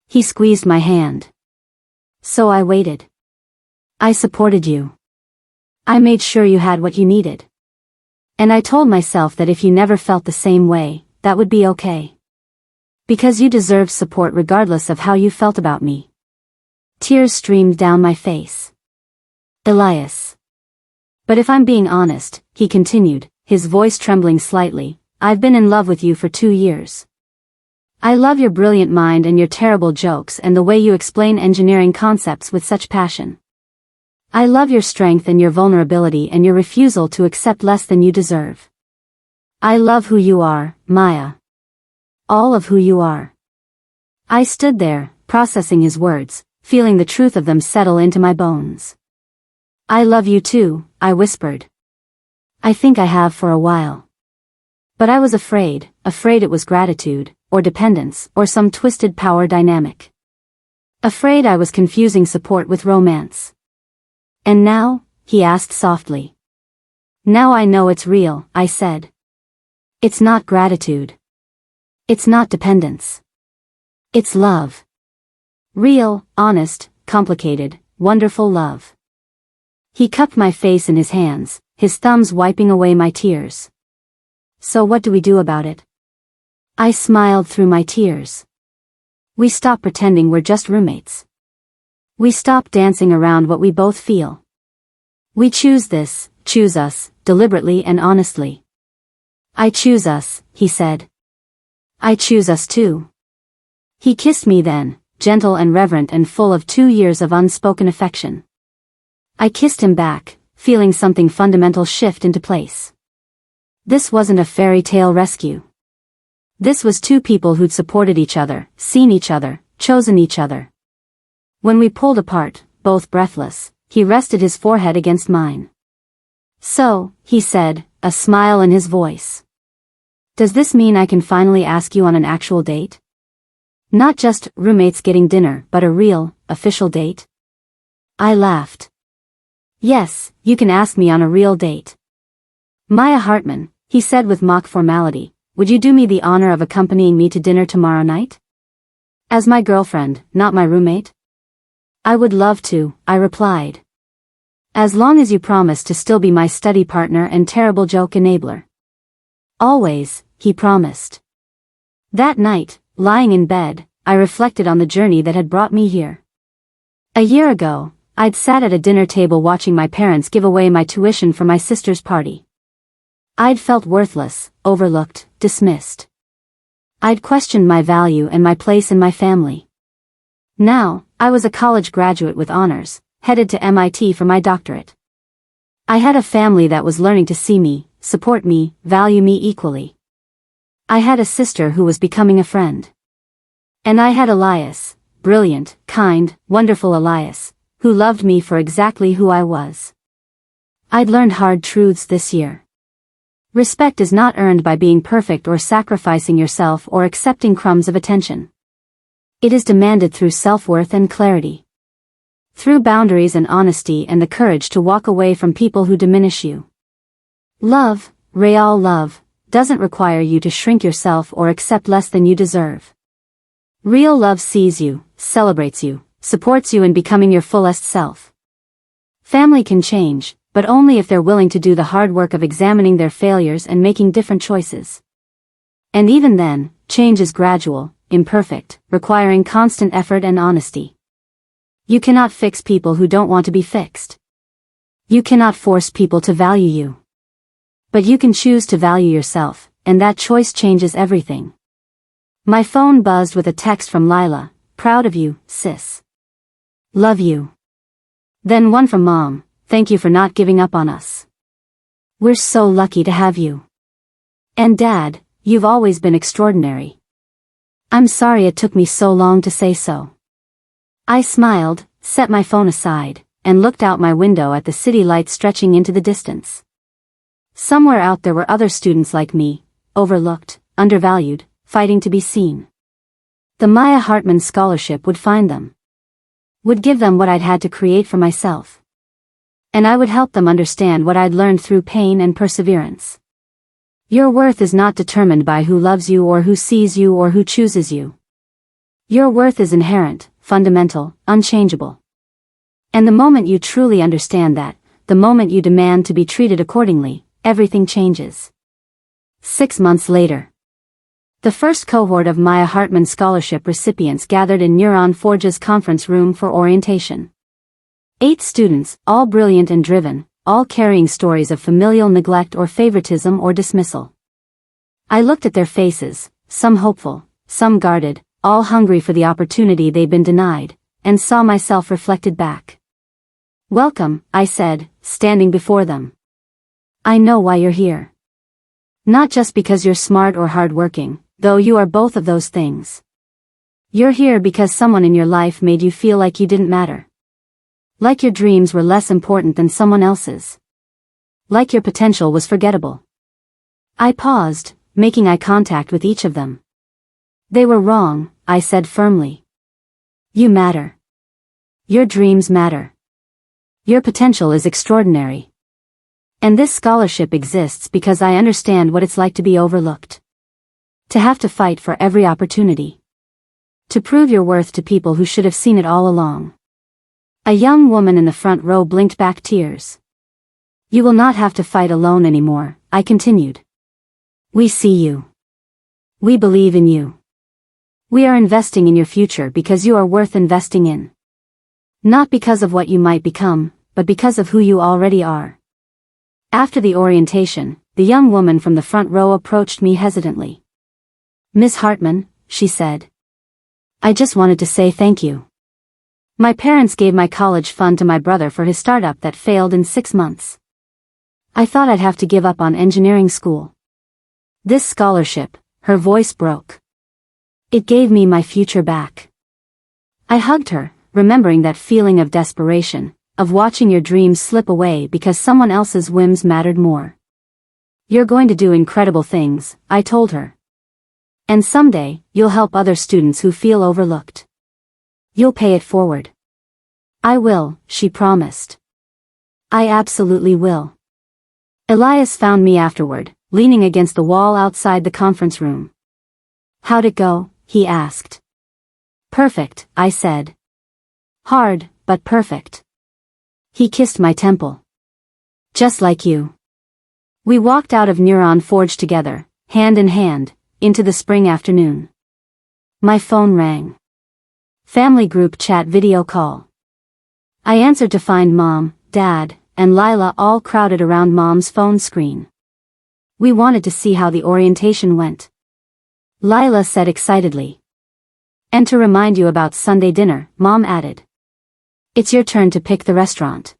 He squeezed my hand. So I waited. I supported you. I made sure you had what you needed. And I told myself that if you never felt the same way, that would be okay. Because you deserved support regardless of how you felt about me. Tears streamed down my face. Elias. But if I'm being honest, he continued, his voice trembling slightly, I've been in love with you for 2 years. I love your brilliant mind and your terrible jokes and the way you explain engineering concepts with such passion. I love your strength and your vulnerability and your refusal to accept less than you deserve. I love who you are, Maya. All of who you are. I stood there, processing his words, feeling the truth of them settle into my bones. I love you too, I whispered. I think I have for a while. But I was afraid it was gratitude, or dependence, or some twisted power dynamic. Afraid I was confusing support with romance. And now, he asked softly. Now I know it's real, I said. It's not gratitude. It's not dependence. It's love. Real, honest, complicated, wonderful love. He cupped my face in his hands, his thumbs wiping away my tears. So what do we do about it? I smiled through my tears. We stop pretending we're just roommates. We stop dancing around what we both feel. We choose us, deliberately and honestly. I choose us, he said. I choose us too. He kissed me then, gentle and reverent and full of 2 years of unspoken affection. I kissed him back, feeling something fundamental shift into place. This wasn't a fairy tale rescue. This was 2 people who'd supported each other, seen each other, chosen each other. When we pulled apart, both breathless, he rested his forehead against mine. So, he said, a smile in his voice. Does this mean I can finally ask you on an actual date? Not just roommates getting dinner, but a real, official date? I laughed. Yes, you can ask me on a real date. Maya Hartman, he said with mock formality, would you do me the honor of accompanying me to dinner tomorrow night? As my girlfriend, not my roommate? I would love to, I replied. As long as you promise to still be my study partner and terrible joke enabler. Always, he promised. That night, lying in bed, I reflected on the journey that had brought me here. A year ago, I'd sat at a dinner table watching my parents give away my tuition for my sister's party. I'd felt worthless, overlooked, dismissed. I'd questioned my value and my place in my family. Now, I was a college graduate with honors, headed to MIT for my doctorate. I had a family that was learning to see me, support me, value me equally. I had a sister who was becoming a friend. And I had Elias, brilliant, kind, wonderful Elias, who loved me for exactly who I was. I'd learned hard truths this year. Respect is not earned by being perfect or sacrificing yourself or accepting crumbs of attention. It is demanded through self-worth and clarity. Through boundaries and honesty and the courage to walk away from people who diminish you. Love, real love, doesn't require you to shrink yourself or accept less than you deserve. Real love sees you, celebrates you, supports you in becoming your fullest self. Family can change, but but only if they're willing to do the hard work of examining their failures and making different choices. And even then, change is gradual, imperfect, requiring constant effort and honesty. You cannot fix people who don't want to be fixed. You cannot force people to value you. But you can choose to value yourself, and that choice changes everything. My phone buzzed with a text from Lila. Proud of you, sis. Love you. Then one from Mom. Thank you for not giving up on us. We're so lucky to have you. And Dad, you've always been extraordinary. I'm sorry it took me so long to say so. I smiled, set my phone aside, and looked out my window at the city lights stretching into the distance. Somewhere out there were other students like me, overlooked, undervalued, fighting to be seen. The Maya Hartman Scholarship would find them. Would give them what I'd had to create for myself. And I would help them understand what I'd learned through pain and perseverance. Your worth is not determined by who loves you or who sees you or who chooses you. Your worth is inherent, fundamental, unchangeable. And the moment you truly understand that, the moment you demand to be treated accordingly, everything changes. 6 months later. The first cohort of Maya Hartman Scholarship recipients gathered in Neuron Forge's conference room for orientation. 8 students, all brilliant and driven, all carrying stories of familial neglect or favoritism or dismissal. I looked at their faces, some hopeful, some guarded, all hungry for the opportunity they'd been denied, and saw myself reflected back. Welcome, I said, standing before them. I know why you're here. Not just because you're smart or hardworking, though you are both of those things. You're here because someone in your life made you feel like you didn't matter. Like your dreams were less important than someone else's. Like your potential was forgettable. I paused, making eye contact with each of them. They were wrong, I said firmly. You matter. Your dreams matter. Your potential is extraordinary. And this scholarship exists because I understand what it's like to be overlooked. To have to fight for every opportunity. To prove your worth to people who should have seen it all along. A young woman in the front row blinked back tears. You will not have to fight alone anymore, I continued. We see you. We believe in you. We are investing in your future because you are worth investing in. Not because of what you might become, but because of who you already are. After the orientation, the young woman from the front row approached me hesitantly. Miss Hartman, she said. I just wanted to say thank you. My parents gave my college fund to my brother for his startup that failed in 6 months. I thought I'd have to give up on engineering school. This scholarship, her voice broke. It gave me my future back. I hugged her, remembering that feeling of desperation, of watching your dreams slip away because someone else's whims mattered more. You're going to do incredible things, I told her. And someday, you'll help other students who feel overlooked. You'll pay it forward. I will, she promised. I absolutely will. Elias found me afterward, leaning against the wall outside the conference room. How'd it go? He asked. Perfect, I said. Hard, but perfect. He kissed my temple. Just like you. We walked out of Neuron Forge together, hand in hand, into the spring afternoon. My phone rang. Family group chat video call. I answered to find Mom, Dad, and Lila all crowded around Mom's phone screen. We wanted to see how the orientation went. Lila said excitedly. And to remind you about Sunday dinner, Mom added. It's your turn to pick the restaurant.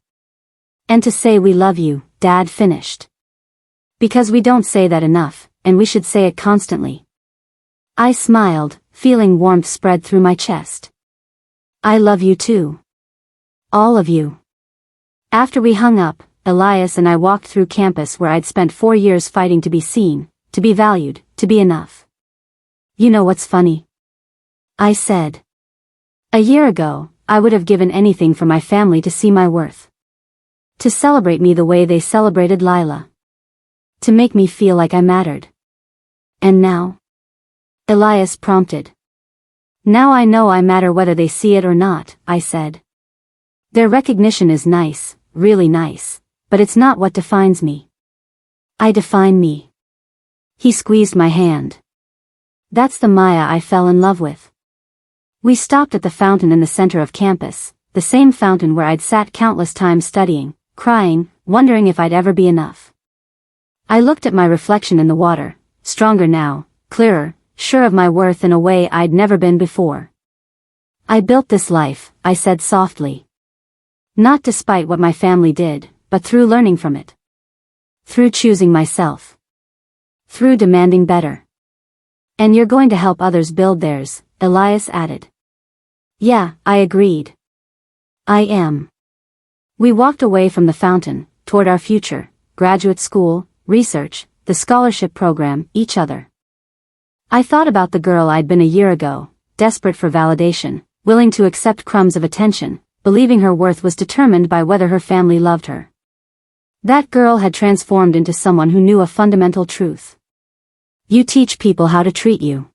And to say we love you, Dad finished. Because we don't say that enough, and we should say it constantly. I smiled, feeling warmth spread through my chest. I love you too. All of you. After we hung up, Elias and I walked through campus where I'd spent 4 years fighting to be seen, to be valued, to be enough. You know what's funny? I said. A year ago, I would have given anything for my family to see my worth. To celebrate me the way they celebrated Lila. To make me feel like I mattered. And now? Elias prompted. Now I know I matter whether they see it or not, I said. Their recognition is nice, really nice, but it's not what defines me. I define me. He squeezed my hand. That's the Maya I fell in love with. We stopped at the fountain in the center of campus, the same fountain where I'd sat countless times studying, crying, wondering if I'd ever be enough. I looked at my reflection in the water, stronger now, clearer, sure of my worth in a way I'd never been before. I built this life, I said softly. Not despite what my family did, but through learning from it. Through choosing myself. Through demanding better. And you're going to help others build theirs, Elias added. Yeah, I agreed. I am. We walked away from the fountain, toward our future, graduate school, research, the scholarship program, each other. I thought about the girl I'd been a year ago, desperate for validation, willing to accept crumbs of attention, believing her worth was determined by whether her family loved her. That girl had transformed into someone who knew a fundamental truth. You teach people how to treat you.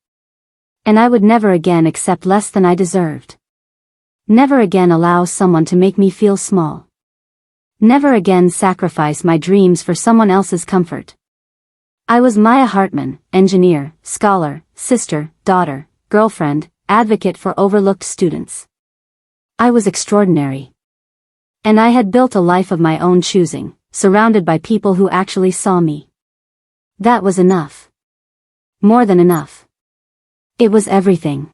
And I would never again accept less than I deserved. Never again allow someone to make me feel small. Never again sacrifice my dreams for someone else's comfort. I was Maya Hartman, engineer, scholar, sister, daughter, girlfriend, advocate for overlooked students. I was extraordinary. And I had built a life of my own choosing, surrounded by people who actually saw me. That was enough. More than enough. It was everything.